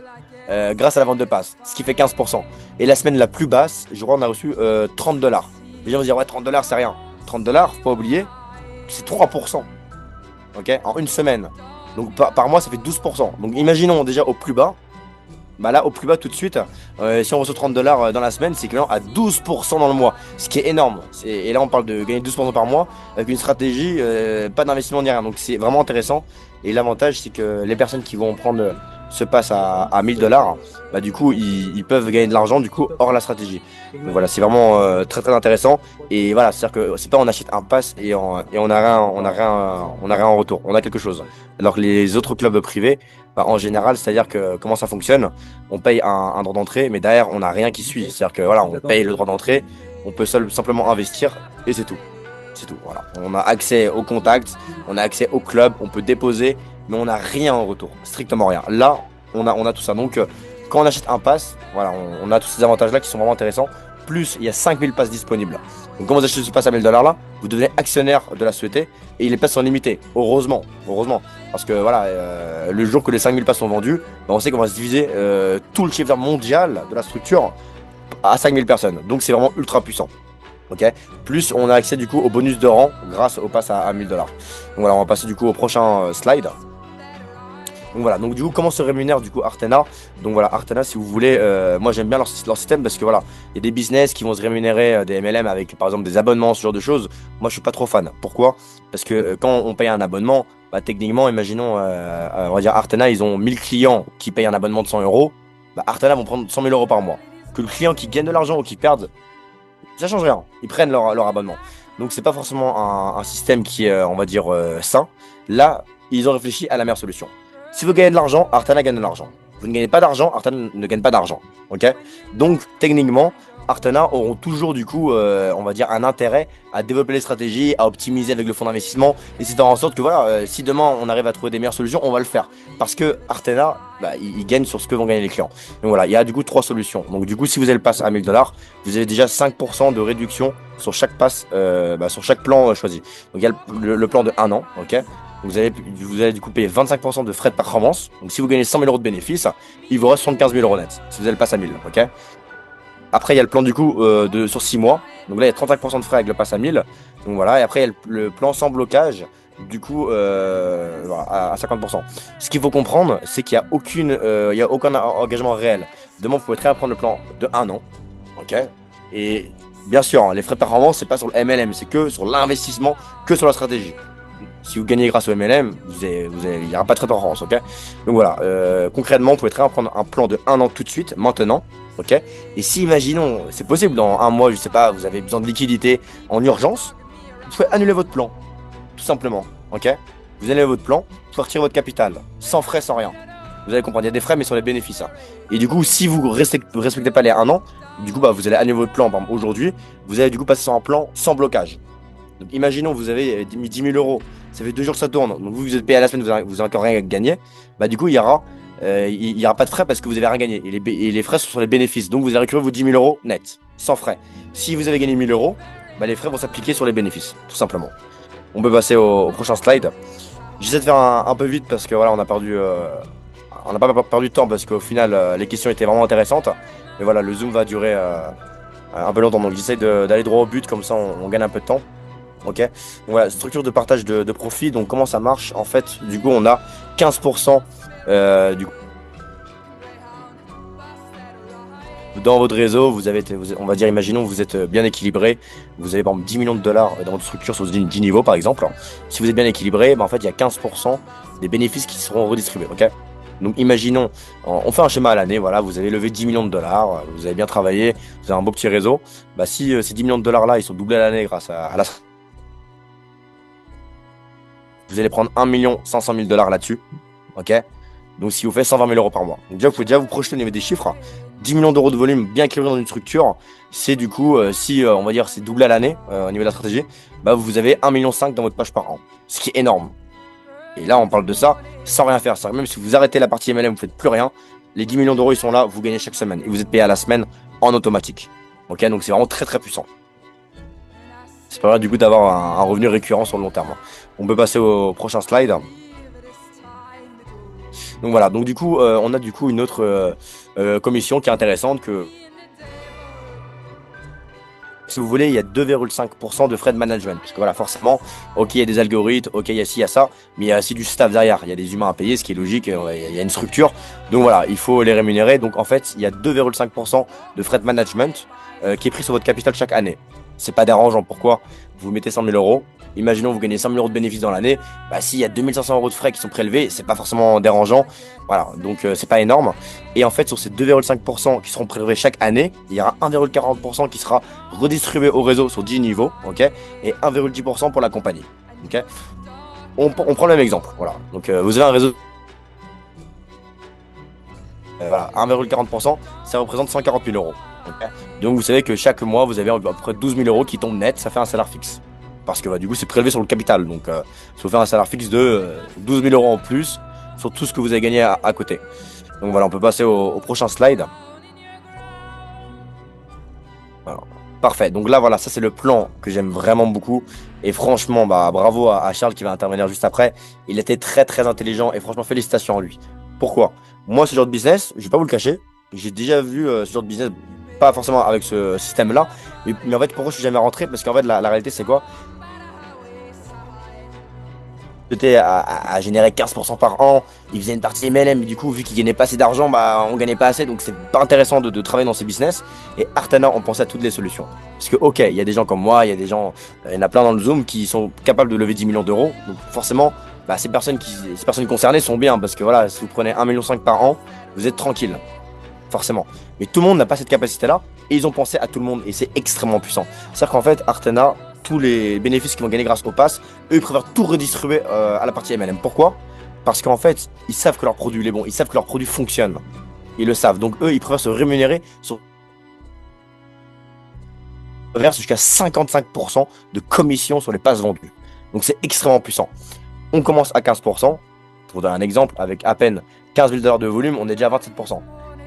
grâce à la vente de pass, ce qui fait 15%. Et la semaine la plus basse, je crois on a reçu $30. Les gens vont dire ouais, $30 c'est rien. $30, faut pas oublier, c'est 3%. Ok, en une semaine. Donc par mois, ça fait 12%. Donc imaginons déjà au plus bas. Bah là, au plus bas tout de suite, si on reçoit 30 dollars dans la semaine, c'est équivalent à 12% dans le mois. Ce qui est énorme. Et là, on parle de gagner 12% par mois avec une stratégie, pas d'investissement ni rien. Donc c'est vraiment intéressant. Et l'avantage, c'est que les personnes qui vont prendre ce pass à 1000 dollars, bah du coup, ils peuvent gagner de l'argent du coup hors la stratégie. Donc voilà, c'est vraiment très très intéressant. Et voilà, c'est-à-dire que c'est pas on achète un pass et on a rien, on a rien en retour. On a quelque chose. Alors que les autres clubs privés, bah, en général, c'est-à-dire que comment ça fonctionne, on paye un droit d'entrée, mais derrière, on n'a rien qui suit. C'est-à-dire que voilà, on paye le droit d'entrée, on peut simplement investir et c'est tout. C'est tout. Voilà. On a accès aux contacts, on a accès au club, on peut déposer, mais on n'a rien en retour, strictement rien. Là, on a tout ça. Donc, quand on achète un pass, voilà, on a tous ces avantages-là qui sont vraiment intéressants. Plus, il y a 5000 passes disponibles. Donc, quand vous achetez ce pass à 1000 dollars là, vous devenez actionnaire de la société et les passes sont limitées. Heureusement, heureusement. Parce que voilà, le jour que les 5000 passes sont vendues, ben, on sait qu'on va se diviser tout le chiffre d'affaires mondial de la structure à 5000 personnes. Donc, c'est vraiment ultra puissant. Ok. Plus on a accès du coup au bonus de rang grâce au pass à 1000 dollars. Donc voilà, on va passer du coup au prochain slide. Donc voilà, donc du coup comment se rémunère du coup Artena. Donc voilà, Artena si vous voulez, moi j'aime bien leur système parce que voilà, il y a des business qui vont se rémunérer des MLM avec par exemple des abonnements, ce genre de choses. Moi je suis pas trop fan. Pourquoi? Parce que quand on paye un abonnement, bah, techniquement, imaginons, on va dire Artena, ils ont 1000 clients qui payent un abonnement de 100 euros. Bah, Artena vont prendre 100 000 euros par mois. Que le client qui gagne de l'argent ou qui perde, ça change rien. Ils prennent leur abonnement. Donc c'est pas forcément un système qui est, on va dire, sain. Là, ils ont réfléchi à la meilleure solution. Si vous gagnez de l'argent, Artana gagne de l'argent. Vous ne gagnez pas d'argent, Artana ne gagne pas d'argent. Ok. Donc techniquement, Artana auront toujours du coup, on va dire, un intérêt à développer les stratégies, à optimiser avec le fonds d'investissement, et c'est faire en sorte que voilà, si demain on arrive à trouver des meilleures solutions, on va le faire. Parce que Artana, bah, il gagne sur ce que vont gagner les clients. Donc voilà, il y a du coup 3 solutions. Donc du coup, si vous avez le pass à 1000 dollars, vous avez déjà 5% de réduction sur chaque pass, bah, sur chaque plan choisi. Donc il y a le plan de 1 an, ok. Vous allez du coup payer 25% de frais de performance. Donc si vous gagnez 100 000 euros de bénéfices, il vous reste 75 000 euros net. Si vous avez le pass à 1000, ok. Après, il y a le plan du coup sur 6 mois. Donc là, il y a 35% de frais avec le pass à 1000. Donc voilà, et après, il y a le plan sans blocage, du coup, voilà, à 50%. Ce qu'il faut comprendre, c'est qu'il n'y a aucun engagement réel. Demain, vous pouvez très bien prendre le plan de 1 an. Ok. Et bien sûr, hein, les frais de performance, c'est pas sur le MLM, c'est que sur l'investissement, que sur la stratégie. Si vous gagnez grâce au MLM, il n'y aura pas de frais de performance, ok. Donc voilà, concrètement, vous pouvez très bien prendre un plan de 1 an tout de suite, maintenant, ok. Et si, imaginons, c'est possible, dans un mois, je sais pas, vous avez besoin de liquidité en urgence, vous pouvez annuler votre plan, tout simplement, ok. Vous annulez votre plan, vous pouvez retirer votre capital, sans frais, sans rien. Vous allez comprendre, il y a des frais, mais sur les bénéfices. Hein. Et du coup, si vous respectez pas les 1 an, du coup, bah, vous allez annuler votre plan, par exemple, aujourd'hui, vous allez du coup passer sur un plan sans blocage. Donc, imaginons, vous avez mis 10 000 euros, ça fait 2 jours que ça tourne, donc vous êtes payé à la semaine, vous n'avez encore rien gagné, bah du coup, il y aura pas de frais parce que vous avez rien gagné. Et les frais sont sur les bénéfices, donc vous allez récupérer vos 10 000 euros net, sans frais. Si vous avez gagné 1000 euros, bah, les frais vont s'appliquer sur les bénéfices, tout simplement. On peut passer au prochain slide. J'essaie de faire un peu vite parce que voilà, on n'a pas perdu de temps parce qu'au final, les questions étaient vraiment intéressantes. Mais voilà, le zoom va durer un peu longtemps, donc j'essaie d'aller droit au but, comme ça on gagne un peu de temps. Ok, donc voilà, structure de partage de profit. Donc comment ça marche? En fait, du coup, on a 15% du coup, dans votre réseau. On va dire, imaginons, vous êtes bien équilibré. Vous avez par exemple 10 millions de dollars dans votre structure sur 10 niveaux, par exemple. Si vous êtes bien équilibré, bah, en fait, il y a 15% des bénéfices qui seront redistribués. Ok. Donc imaginons, on fait un schéma à l'année, voilà, vous avez levé 10 millions de dollars, vous avez bien travaillé, vous avez un beau petit réseau. Bah, si ces 10 millions de dollars là, ils sont doublés à l'année grâce à la... Vous allez prendre 1 500 000 dollars là-dessus, ok. Donc si vous faites 120 000 euros par mois. Donc déjà, vous pouvez déjà vous projeter au niveau des chiffres. 10 millions d'euros de volume bien équilibré dans une structure, c'est du coup, si on va dire c'est doublé à l'année au niveau de la stratégie, bah vous avez 1,5 million dans votre poche par an, ce qui est énorme. Et là, on parle de ça sans rien faire. Même si vous arrêtez la partie MLM, vous faites plus rien, les 10 millions d'euros, ils sont là, vous gagnez chaque semaine. Et vous êtes payé à la semaine en automatique. Ok, donc c'est vraiment très très puissant. C'est pas vrai du coup d'avoir un revenu récurrent sur le long terme. On peut passer au prochain slide. Donc voilà, donc du coup, on a du coup une autre commission qui est intéressante que... Si vous voulez, il y a 2,5% de frais de management. Parce que voilà, forcément, ok, il y a des algorithmes, ok, il y a ci, il y a ça, mais il y a aussi du staff derrière. Il y a des humains à payer, ce qui est logique, il y a une structure. Donc voilà, il faut les rémunérer. Donc en fait, il y a 2,5% de frais de management qui est pris sur votre capital chaque année. C'est pas dérangeant. Pourquoi? Vous mettez 100 000 euros. Imaginons vous gagnez 100 000 euros de bénéfices dans l'année. Bah, s'il y a 2500 euros de frais qui sont prélevés, c'est pas forcément dérangeant. Voilà, donc c'est pas énorme. Et en fait, sur ces 2,5% qui seront prélevés chaque année, il y aura 1,40% qui sera redistribué au réseau sur 10 niveaux, ok, et 1,10% pour la compagnie, ok. On prend le même exemple, voilà. Donc vous avez un réseau, voilà, 1,40%, ça représente 140 000 euros. Okay. Donc vous savez que chaque mois, vous avez à peu près 12 000 euros qui tombent net, ça fait un salaire fixe. Parce que bah, du coup, c'est prélevé sur le capital. Donc, ça vous fait un salaire fixe de 12 000 euros en plus sur tout ce que vous avez gagné à côté. Donc voilà, on peut passer au prochain slide. Voilà. Parfait. Donc là, voilà, ça c'est le plan que j'aime vraiment beaucoup. Et franchement, bah, bravo à Charles qui va intervenir juste après. Il était très très intelligent et franchement, félicitations à lui. Pourquoi? Moi, ce genre de business, je vais pas vous le cacher, j'ai déjà vu ce genre de business, pas forcément avec ce système-là, mais en fait, pourquoi je suis jamais rentré? Parce qu'en fait, la réalité, c'est quoi? J'étais à générer 15% par an, il faisait une partie MLM, mais du coup, vu qu'il gagnait pas assez d'argent, bah, on gagnait pas assez, donc c'est pas intéressant de travailler dans ces business. Et Artana, on pensait à toutes les solutions. Parce que, ok, il y a des gens comme moi, il y a des gens, il y en a plein dans le Zoom qui sont capables de lever 10 millions d'euros. Donc forcément, bah, ces personnes concernées sont bien, parce que voilà, si vous prenez 1,5 million par an, vous êtes tranquille. Forcément. Mais tout le monde n'a pas cette capacité-là, et ils ont pensé à tout le monde, et c'est extrêmement puissant. C'est-à-dire qu'en fait, Artana, tous les bénéfices qu'ils vont gagner grâce au pass, eux, ils préfèrent tout redistribuer à la partie MLM. Pourquoi? Parce qu'en fait, ils savent que leur produit est bon, ils savent que leur produit fonctionne. Ils le savent. Donc eux, ils préfèrent se rémunérer sur verse jusqu'à 55% de commission sur les passes vendues. Donc c'est extrêmement puissant. On commence à 15%. Pour donner un exemple, avec à peine 15 000 $ de volume, on est déjà à 27%.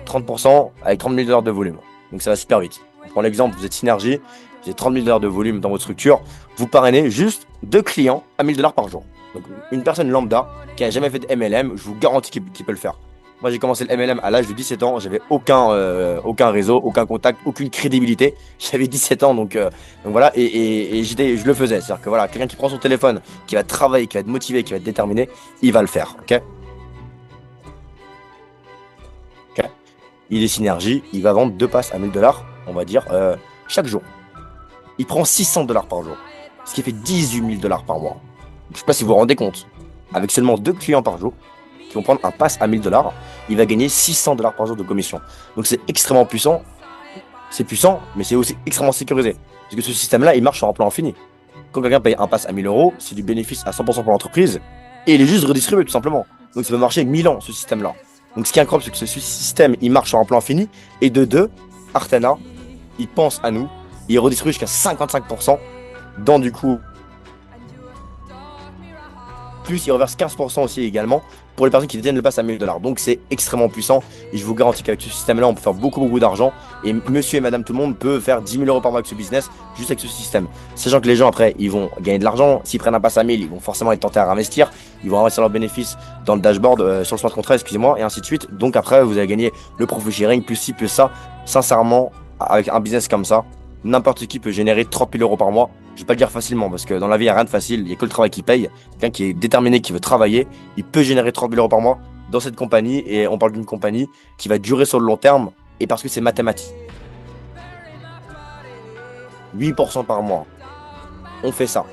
30% avec 30 000 $ de volume. Donc ça va super vite. On prend l'exemple, vous êtes Synergie, vous avez 30 000 $ de volume dans votre structure, vous parrainez juste 2 clients à 1 000 $ par jour. Donc une personne lambda qui n'a jamais fait de MLM, je vous garantis qu'il peut le faire. Moi j'ai commencé le MLM à l'âge de 17 ans, j'avais aucun réseau, aucun contact, aucune crédibilité. J'avais 17 ans donc voilà, et je le faisais. C'est-à-dire que voilà, quelqu'un qui prend son téléphone, qui va travailler, qui va être motivé, qui va être déterminé, il va le faire. Ok. Il est Synergie, il va vendre 2 passes à 1 000 $, on va dire, chaque jour. Il prend 600 $ par jour, ce qui fait 18 000 $ par mois. Je ne sais pas si vous vous rendez compte. Avec seulement 2 clients par jour, qui vont prendre un pass à 1 000 $, il va gagner 600 $ par jour de commission. Donc c'est extrêmement puissant. C'est puissant, mais c'est aussi extrêmement sécurisé. Parce que ce système-là, il marche sur un plan infini. Quand quelqu'un paye un pass à 1 000 €, c'est du bénéfice à 100% pour l'entreprise, et il est juste redistribué tout simplement. Donc ça peut marcher avec 1000 ans, ce système-là. Donc ce qui est incroyable, c'est que ce système, il marche sur un plan infini. Et de deux, Artana, il pense à nous. Il redistribue jusqu'à 55% dans du coup. Plus il reverse 15% aussi également pour les personnes qui détiennent le pass à 1 000 $. Donc c'est extrêmement puissant. Et je vous garantis qu'avec ce système-là, on peut faire beaucoup d'argent. Et monsieur et madame tout le monde peut faire 10 000 € par mois avec ce business, juste avec ce système. Sachant que les gens après, ils vont gagner de l'argent. S'ils prennent un pass à 1000, ils vont forcément être tentés à investir. Ils vont investir leurs bénéfices dans le dashboard, sur le smart contract, excusez-moi, et ainsi de suite. Donc après, vous allez gagner le profit sharing, plus ci, plus ça. Sincèrement, avec un business comme ça, n'importe qui peut générer 30 000 € par mois. Je vais pas le dire facilement parce que dans la vie, il n'y a rien de facile. Il n'y a que le travail qui paye. Quelqu'un qui est déterminé, qui veut travailler, il peut générer 30 000 € par mois dans cette compagnie. Et on parle d'une compagnie qui va durer sur le long terme et parce que c'est mathématique. 8% par mois. On fait ça.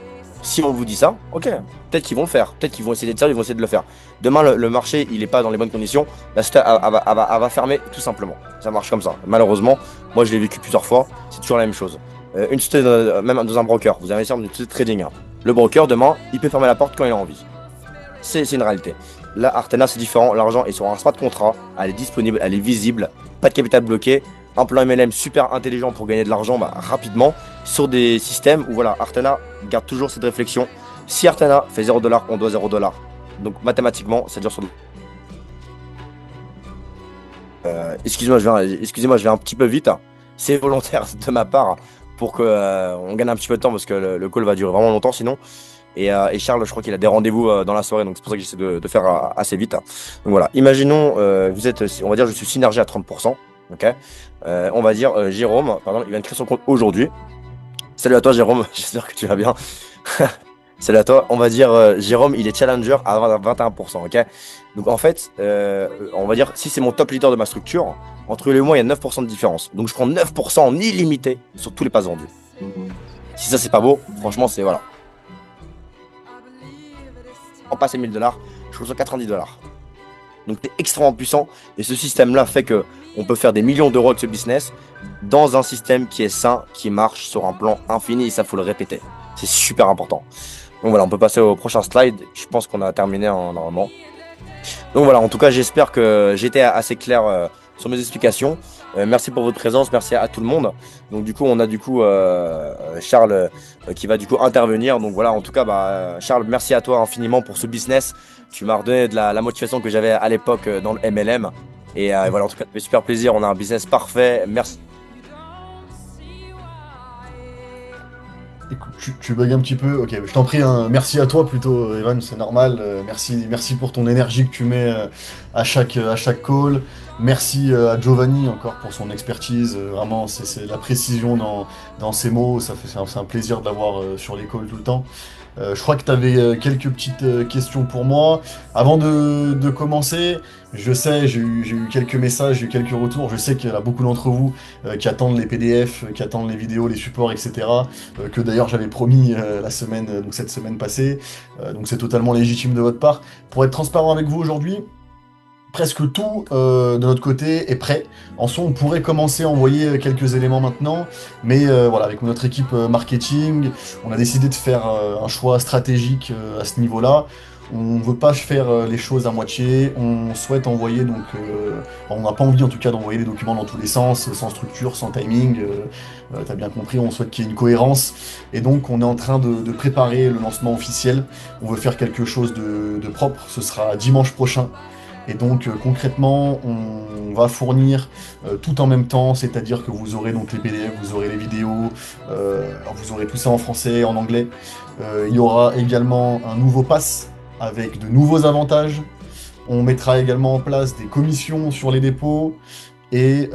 Si on vous dit ça, ok, peut-être qu'ils vont le faire. Peut-être qu'ils vont essayer de ça, ils vont essayer de le faire. Demain, le marché, il n'est pas dans les bonnes conditions. La société, elle va fermer tout simplement. Ça marche comme ça. Malheureusement, moi, je l'ai vécu plusieurs fois. C'est toujours la même chose. Une société, même dans un broker, vous investissez dans une société de trading. Hein. Le broker, demain, il peut fermer la porte quand il a envie. C'est une réalité. Là, Artana, c'est différent. L'argent est sur un smart contrat. Elle est disponible, elle est visible. Pas de capital bloqué. Un plan MLM super intelligent pour gagner de l'argent rapidement sur des systèmes où voilà, Artana garde toujours cette réflexion. Si Artana fait 0 $, on doit 0 $. Donc mathématiquement, ça dure sur excusez-moi, je vais un petit peu vite. Hein. C'est volontaire de ma part pour que on gagne un petit peu de temps parce que le call va durer vraiment longtemps sinon. Et Charles, je crois qu'il a des rendez-vous dans la soirée, donc c'est pour ça que j'essaie de faire assez vite. Donc voilà, imaginons, vous êtes, on va dire, je suis Synergie à 30%. Ok, on va dire Jérôme, par exemple, il vient de créer son compte aujourd'hui. Salut à toi, Jérôme. J'espère que tu vas bien. Salut à toi. On va dire, Jérôme, il est challenger à 21%. Ok. Donc, en fait, on va dire, si c'est mon top leader de ma structure, entre lui et moi, il y a 9% de différence. Donc, je prends 9% en illimité sur tous les passes vendus. Si ça, c'est pas beau, franchement, c'est voilà. En passer 1000 $, je reçois 90 $. Donc, c'est extrêmement puissant. Et ce système-là fait que on peut faire des millions d'euros avec ce business dans un système qui est sain, qui marche sur un plan infini. Et ça, faut le répéter. C'est super important. Donc voilà, on peut passer au prochain slide. Je pense qu'on a terminé normalement. Donc voilà, en tout cas, j'espère que j'étais assez clair sur mes explications. Merci pour votre présence, merci à tout le monde. Donc du coup, on a du coup Charles qui va du coup intervenir. Donc voilà, en tout cas, Charles, merci à toi infiniment pour ce business. Tu m'as redonné de la motivation que j'avais à l'époque dans le MLM. Et voilà, en tout cas, ça fait super plaisir. On a un business parfait. Merci. Écoute, tu bugs un petit peu. Ok, je t'en prie, hein. Merci à toi plutôt, Evan, c'est normal. Merci pour ton énergie que tu mets à chaque call. Merci à Giovanni encore pour son expertise. Vraiment, c'est la précision dans ses mots. C'est un plaisir de l'avoir sur les calls tout le temps. Je crois que tu avais quelques petites questions pour moi. Avant de commencer, je sais, j'ai eu quelques messages, j'ai eu quelques retours. Je sais qu'il y en a beaucoup d'entre vous qui attendent les PDF, qui attendent les vidéos, les supports, etc. Que d'ailleurs j'avais promis donc cette semaine passée. Donc c'est totalement légitime de votre part. Pour être transparent avec vous aujourd'hui, presque tout de notre côté est prêt. En soi, on pourrait commencer à envoyer quelques éléments maintenant, mais voilà, avec notre équipe marketing, on a décidé de faire un choix stratégique à ce niveau-là. On ne veut pas faire les choses à moitié, on souhaite envoyer on n'a pas envie en tout cas d'envoyer les documents dans tous les sens, sans structure, sans timing. T'as bien compris, on souhaite qu'il y ait une cohérence. Et donc on est en train de préparer le lancement officiel. On veut faire quelque chose de propre, ce sera dimanche prochain. Et donc concrètement, on va fournir tout en même temps, c'est-à-dire que vous aurez donc les PDF, vous aurez les vidéos, vous aurez tout ça en français, en anglais. Il y aura également un nouveau pass avec de nouveaux avantages. On mettra également en place des commissions sur les dépôts. Et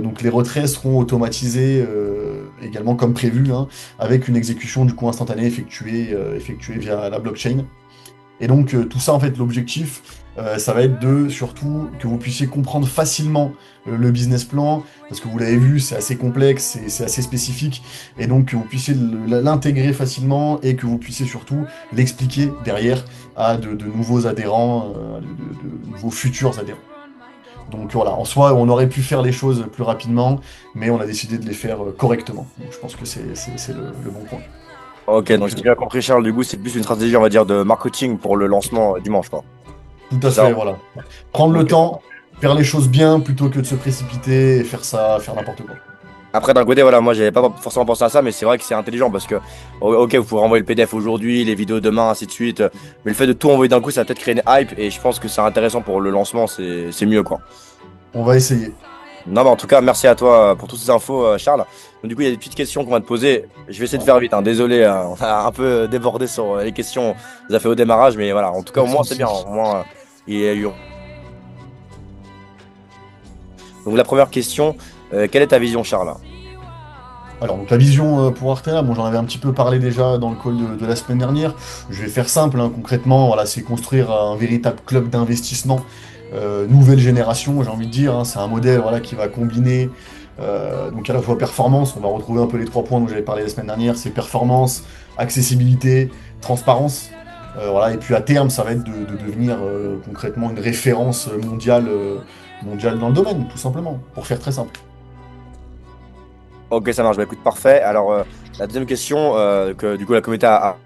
donc les retraits seront automatisés également comme prévu, hein, avec une exécution du coup instantanée effectuée via la blockchain. Et donc tout ça en fait l'objectif ça va être surtout que vous puissiez comprendre facilement le business plan, parce que vous l'avez vu, c'est assez complexe, c'est assez spécifique, et donc que vous puissiez l'intégrer facilement et que vous puissiez surtout l'expliquer derrière à de nouveaux adhérents, de nouveaux futurs adhérents. Donc voilà, en soi, on aurait pu faire les choses plus rapidement, mais on a décidé de les faire correctement. Donc je pense que c'est le bon point. Ok, donc si j'ai bien compris, Charles, du coup, c'est plus une stratégie, on va dire, de marketing pour le lancement dimanche, quoi. Tout à fait, voilà. Prendre le temps, faire les choses bien plutôt que de se précipiter et faire n'importe quoi. Après, d'un côté, voilà, moi, j'avais pas forcément pensé à ça, mais c'est vrai que c'est intelligent parce que, ok, vous pourrez envoyer le PDF aujourd'hui, les vidéos demain, ainsi de suite. Mais le fait de tout envoyer d'un coup, ça va peut-être créer une hype et je pense que c'est intéressant pour le lancement, c'est mieux, quoi. On va essayer. Non, mais en tout cas, merci à toi pour toutes ces infos, Charles. Donc, du coup, il y a des petites questions qu'on va te poser. Je vais essayer de faire vite, hein. Désolé, on a un peu débordé sur les questions. On les a fait au démarrage, mais voilà, en tout cas, au moins, c'est bien. Au moins, il y a eu. Donc, la première question, quelle est ta vision, Charles? Alors, donc la vision pour Artera, bon, j'en avais un petit peu parlé déjà dans le call de la semaine dernière. Je vais faire simple, hein, concrètement, voilà, c'est construire un véritable club d'investissement nouvelle génération, j'ai envie de dire, hein. C'est un modèle voilà, qui va combiner donc à la fois performance, on va retrouver un peu les 3 points dont j'avais parlé la semaine dernière, c'est performance, accessibilité, transparence. Voilà, et puis à terme, ça va être de devenir concrètement une référence mondiale dans le domaine, tout simplement, pour faire très simple. Ok, ça marche. Bah, écoute, parfait. Alors, la deuxième question que du coup la communauté a.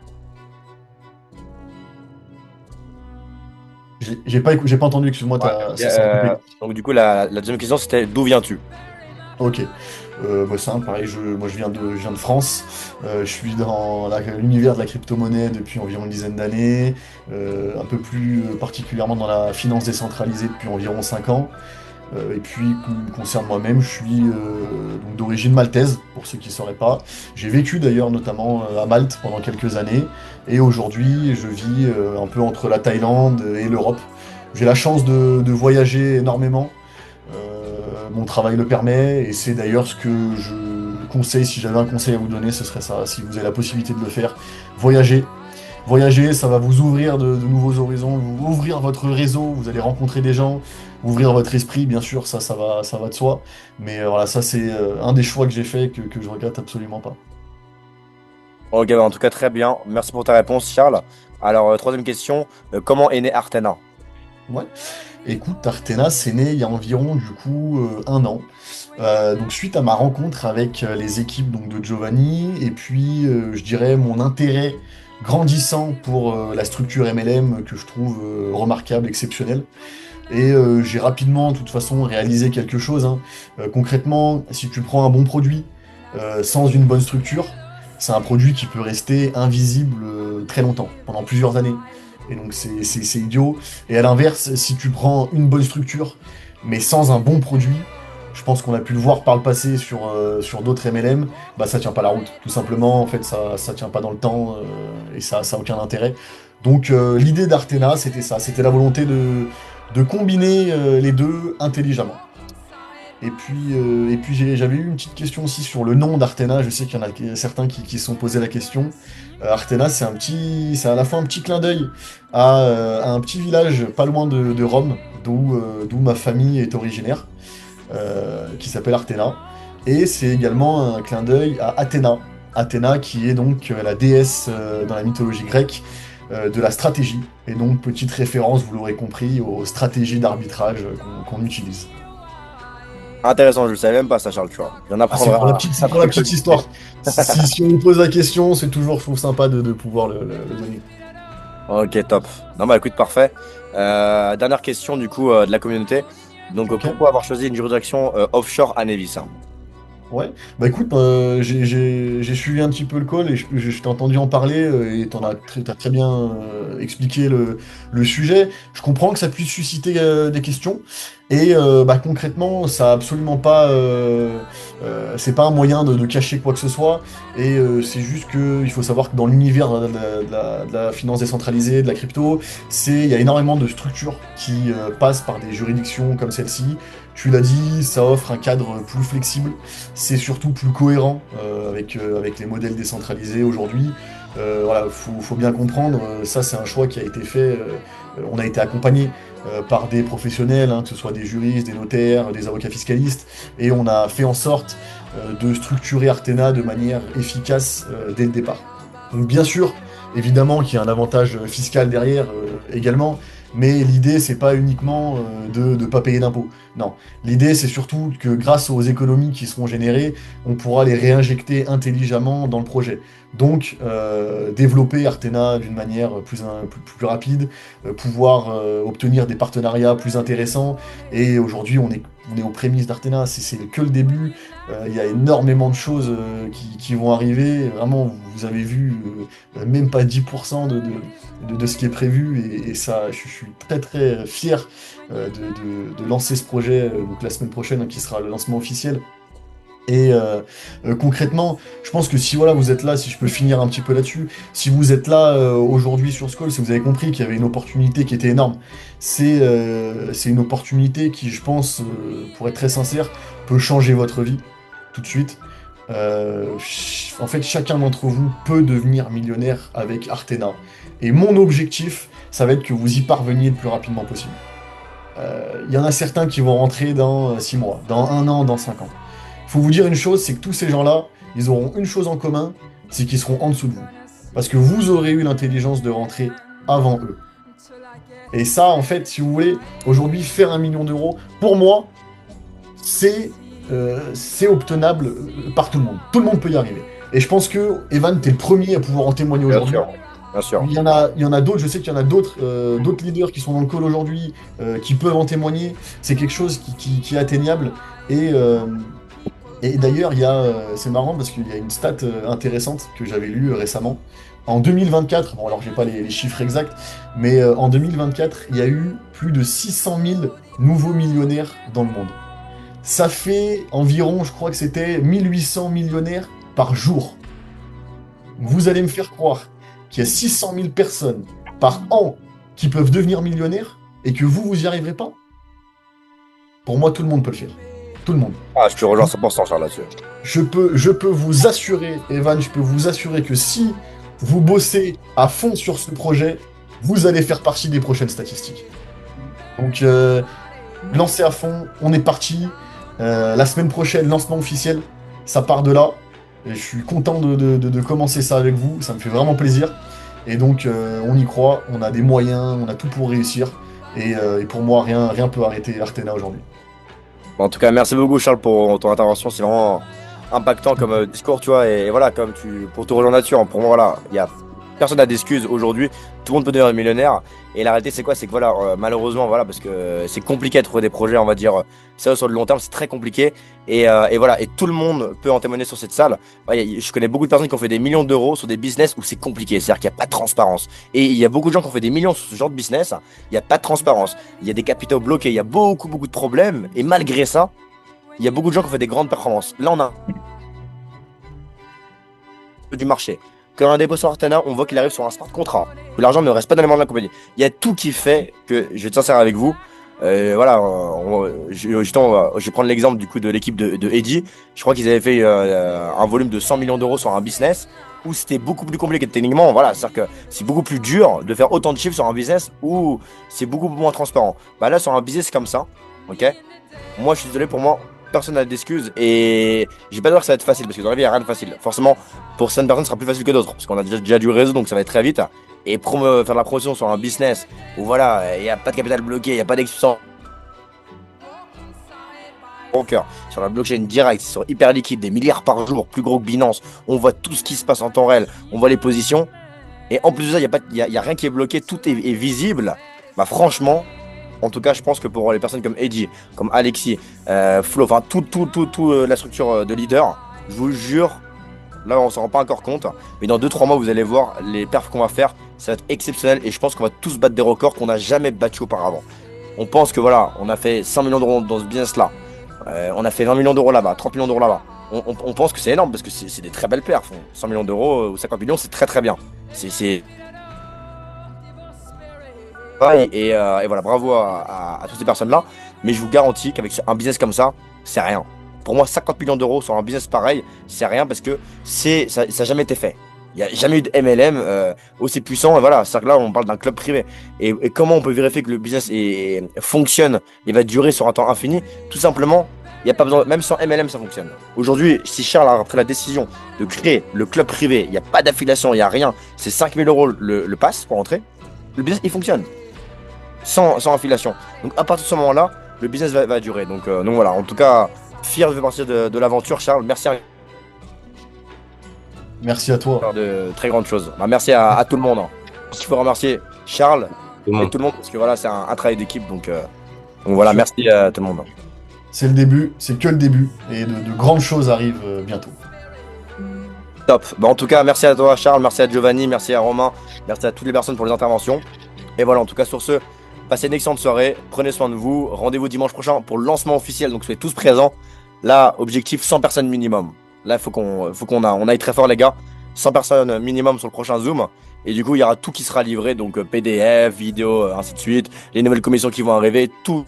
J'ai pas entendu, excuse-moi, ça a coupé. Donc, du coup, la deuxième question c'était d'où viens-tu? Ok. Simple, pareil, moi je viens de France. Je suis dans l'univers de la crypto-monnaie depuis environ une dizaine d'années, un peu plus particulièrement dans la finance décentralisée depuis environ 5 ans. Et puis, concerne moi-même, je suis donc d'origine maltaise, pour ceux qui ne sauraient pas. J'ai vécu d'ailleurs notamment à Malte pendant quelques années, et aujourd'hui je vis un peu entre la Thaïlande et l'Europe. J'ai la chance de voyager énormément. Mon travail le permet, et c'est d'ailleurs ce que conseil, si j'avais un conseil à vous donner, ce serait ça. Si vous avez la possibilité de le faire, voyagez. Voyager, ça va vous ouvrir de nouveaux horizons, vous ouvrir votre réseau, vous allez rencontrer des gens, ouvrir votre esprit, bien sûr, ça va de soi. Mais voilà, ça c'est un des choix que j'ai fait que je regrette absolument pas. Ok, bah, en tout cas, très bien. Merci pour ta réponse, Charles. Alors, troisième question, comment est né Artena? Ouais. Écoute, Artena, c'est né il y a environ du coup 1 an. Donc suite à ma rencontre avec les équipes donc, de Giovanni, et puis je dirais mon intérêt grandissant pour la structure MLM que je trouve remarquable, exceptionnelle. Et j'ai rapidement, de toute façon, réalisé quelque chose, hein. Concrètement, si tu prends un bon produit sans une bonne structure, c'est un produit qui peut rester invisible très longtemps, pendant plusieurs années. Et donc c'est idiot. Et à l'inverse, si tu prends une bonne structure, mais sans un bon produit, je pense qu'on a pu le voir par le passé sur d'autres MLM, bah ça tient pas la route. Tout simplement, en fait, ça tient pas dans le temps et ça a aucun intérêt. Donc l'idée d'Artena, c'était ça, c'était la volonté de combiner les deux intelligemment. Et puis j'avais eu une petite question aussi sur le nom d'Artena. Je sais qu'il y en a certains qui se sont posé la question. Artena, c'est à la fois un petit clin d'œil à un petit village pas loin de Rome, d'où ma famille est originaire, qui s'appelle Artena. Et c'est également un clin d'œil à Athéna. Athéna qui est donc la déesse dans la mythologie grecque de la stratégie. Et donc petite référence, vous l'aurez compris, aux stratégies d'arbitrage qu'on utilise. Intéressant, je le savais même pas ça, Charles, tu vois. Il y en Ah, c'est pour la apprendra. c'est pour la petite histoire. Si on vous pose la question, c'est toujours, je trouve, sympa de pouvoir le donner. Ok, top. Non, bah écoute, parfait. Dernière question, du coup, de la communauté. Donc, Ok. pourquoi avoir choisi une juridiction offshore à Nevis, hein? Ouais. Bah écoute, j'ai suivi un petit peu le call et je t'ai entendu en parler et t'as très bien expliqué le sujet. Je comprends que ça puisse susciter des questions et bah concrètement, ça a absolument pas, c'est pas un moyen de cacher quoi que ce soit et c'est juste que il faut savoir que dans l'univers de la finance décentralisée, de la crypto, il y a énormément de structures qui passent par des juridictions comme celle-ci. Tu l'as dit, ça offre un cadre plus flexible. C'est surtout plus cohérent avec les modèles décentralisés aujourd'hui. Voilà, faut bien comprendre, ça c'est un choix qui a été fait, on a été accompagné par des professionnels, hein, que ce soit des juristes, des notaires, des avocats fiscalistes, et on a fait en sorte de structurer Artena de manière efficace dès le départ. Donc bien sûr, évidemment qu'il y a un avantage fiscal derrière également, mais l'idée c'est pas uniquement de ne pas payer d'impôts. Non, l'idée c'est surtout que grâce aux économies qui seront générées, on pourra les réinjecter intelligemment dans le projet. Donc développer Artena d'une manière plus rapide, pouvoir obtenir des partenariats plus intéressants. Et aujourd'hui on est aux prémices d'Artena, c'est que le début. Il y a énormément de choses qui vont arriver. Vraiment, vous avez vu même pas 10% de ce qui est prévu. Et ça, je suis très très fier de lancer ce projet donc la semaine prochaine, hein, qui sera le lancement officiel. Et concrètement, je pense que si voilà, vous êtes là, si je peux finir un petit peu là-dessus, si vous êtes là aujourd'hui sur ce call, si vous avez compris qu'il y avait une opportunité qui était énorme, c'est une opportunité qui, je pense, pour être très sincère, peut changer votre vie tout de suite. En fait, chacun d'entre vous peut devenir millionnaire avec Artena. Et mon objectif, ça va être que vous y parveniez le plus rapidement possible. Il y en a certains qui vont rentrer dans 6 mois, dans 1 an, dans 5 ans. Faut vous dire une chose, c'est que tous ces gens-là, ils auront une chose en commun, c'est qu'ils seront en dessous de vous. Parce que vous aurez eu l'intelligence de rentrer avant eux. Et ça, en fait, si vous voulez, aujourd'hui, faire 1 million d'euros, pour moi, c'est obtenable par tout le monde. Tout le monde peut y arriver. Et je pense que, Evan, t'es le premier à pouvoir en témoigner Bien aujourd'hui. sûr, bien sûr. Il y en a d'autres, je sais qu'il y en a d'autres leaders qui sont dans le call aujourd'hui, qui peuvent en témoigner. C'est quelque chose qui est atteignable. Et, euh, et d'ailleurs, c'est marrant parce qu'il y a une stat intéressante que j'avais lue récemment. En 2024, bon alors j'ai pas les chiffres exacts, mais en 2024, il y a eu plus de 600 000 nouveaux millionnaires dans le monde. Ça fait environ, je crois que c'était 1800 millionnaires par jour. Vous allez me faire croire qu'il y a 600 000 personnes par an qui peuvent devenir millionnaires et que vous y arriverez pas? Pour moi, tout le monde peut le faire. Tout le monde. Ah, je te rejoins 100% Charles là-dessus. Je peux vous assurer, Evan, je peux vous assurer que si vous bossez à fond sur ce projet, vous allez faire partie des prochaines statistiques. Donc, lancez à fond, on est parti. La semaine prochaine, lancement officiel, ça part de là. Et je suis content de commencer ça avec vous, ça me fait vraiment plaisir. Et donc, on y croit, on a des moyens, on a tout pour réussir. Et pour moi, rien peut arrêter Artena aujourd'hui. Bon, en tout cas, merci beaucoup Charles pour ton intervention. C'est vraiment impactant comme discours, tu vois. Et voilà, comme pour te rejoindre là-dessus, hein, pour moi, voilà, il y a personne n'a d'excuses aujourd'hui. Tout le monde peut devenir millionnaire. Et la réalité, c'est quoi? C'est que voilà, malheureusement, voilà, parce que c'est compliqué de trouver des projets, on va dire, ça sur le long terme, c'est très compliqué. Et voilà, et tout le monde peut en témoigner sur cette salle. Ouais, je connais beaucoup de personnes qui ont fait des millions d'euros sur des business où c'est compliqué, c'est-à-dire qu'il n'y a pas de transparence. Et il y a beaucoup de gens qui ont fait des millions sur ce genre de business, il n'y a pas de transparence. Il y a des capitaux bloqués, il y a beaucoup de problèmes. Et malgré ça, il y a beaucoup de gens qui ont fait des grandes performances. Là, on a du marché. Quand un dépôt sur Artena, on voit qu'il arrive sur un smart contrat, que l'argent ne reste pas dans les mains de la compagnie. Il y a tout qui fait que, je vais être sincère avec vous, voilà, justement, je vais prendre l'exemple du coup de l'équipe de Eddie. Je crois qu'ils avaient fait un volume de 100 millions d'euros sur un business où c'était beaucoup plus compliqué techniquement. Voilà, c'est-à-dire que c'est beaucoup plus dur de faire autant de chiffres sur un business où c'est beaucoup moins transparent. Bah là, sur un business comme ça, ok, moi je suis désolé, pour moi, personne n'a d'excuses et je vais pas dire que ça va être facile parce que dans la vie il n'y a rien de facile. Forcément, pour certaines personnes, ce sera plus facile que d'autres parce qu'on a déjà du réseau, donc ça va être très vite. Et faire de la promotion sur un business où voilà, il n'y a pas de capital bloqué, il n'y a pas d'expulsion broker, sur la blockchain direct, sur hyper liquide, des milliards par jour, plus gros que Binance, on voit tout ce qui se passe en temps réel, on voit les positions. Et en plus de ça, il y a rien qui est bloqué, tout est visible. Bah franchement, en tout cas, je pense que pour les personnes comme Eddie, comme Alexis, Flo, enfin toute la structure de leader, je vous jure, là on s'en rend pas encore compte, mais dans 2-3 mois vous allez voir les perfs qu'on va faire, ça va être exceptionnel et je pense qu'on va tous battre des records qu'on n'a jamais battus auparavant. On pense que voilà, on a fait 100 millions d'euros dans ce business là, on a fait 20 millions d'euros là-bas, 30 millions d'euros là-bas. On pense que c'est énorme parce que c'est des très belles perfs. 100 millions d'euros ou 50 millions, c'est très bien. Et voilà, bravo à toutes ces personnes-là. Mais je vous garantis qu'avec un business comme ça, c'est rien. Pour moi, 50 millions d'euros sur un business pareil, c'est rien parce que ça n'a jamais été fait. Il n'y a jamais eu de MLM aussi puissant. Et voilà, c'est-à-dire que là, on parle d'un club privé. Et comment on peut vérifier que le business fonctionne et va durer sur un temps infini? Tout simplement, il n'y a pas besoin, même sans MLM, ça fonctionne. Aujourd'hui, si Charles a pris la décision de créer le club privé, il n'y a pas d'affiliation, il n'y a rien, c'est 5 000 euros le pass pour entrer, le business, il fonctionne. Sans affiliation. Donc à partir de ce moment-là, le business va durer. Donc voilà, en tout cas, fier de faire partie de l'aventure, Charles. Merci Merci à toi. De très grandes choses. Bah, merci à tout le monde. Hein. Il faut remercier Charles et tout le monde parce que voilà, c'est un travail d'équipe. Donc voilà, merci à tout le monde. C'est le début, c'est que le début. Et de grandes choses arrivent bientôt. Top. Bah, en tout cas, merci à toi, Charles. Merci à Giovanni. Merci à Romain. Merci à toutes les personnes pour les interventions. Et voilà, en tout cas, sur ce, passez une excellente soirée. Prenez soin de vous. Rendez-vous dimanche prochain pour le lancement officiel. Donc, soyez tous présents. Là, objectif 100 personnes minimum. Là, il faut qu'on aille très fort, les gars. 100 personnes minimum sur le prochain Zoom. Et du coup, il y aura tout qui sera livré. Donc, PDF, vidéo, ainsi de suite. Les nouvelles commissions qui vont arriver. Tout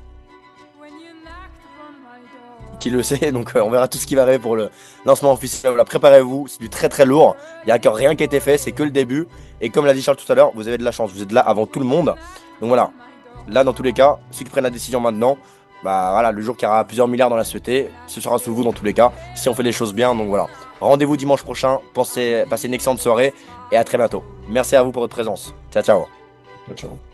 qui le sait. Donc, on verra tout ce qui va arriver pour le lancement officiel. Voilà, préparez-vous. C'est du très lourd. Il n'y a encore rien qui a été fait. C'est que le début. Et comme l'a dit Charles tout à l'heure, vous avez de la chance. Vous êtes là avant tout le monde. Donc voilà. Là, dans tous les cas, ceux qui prennent la décision maintenant, bah voilà, le jour qu'il y aura plusieurs milliards dans la société, ce sera sous vous dans tous les cas, si on fait les choses bien. Donc voilà. Rendez-vous dimanche prochain. Passez une excellente soirée et à très bientôt. Merci à vous pour votre présence. Ciao, ciao. Ciao.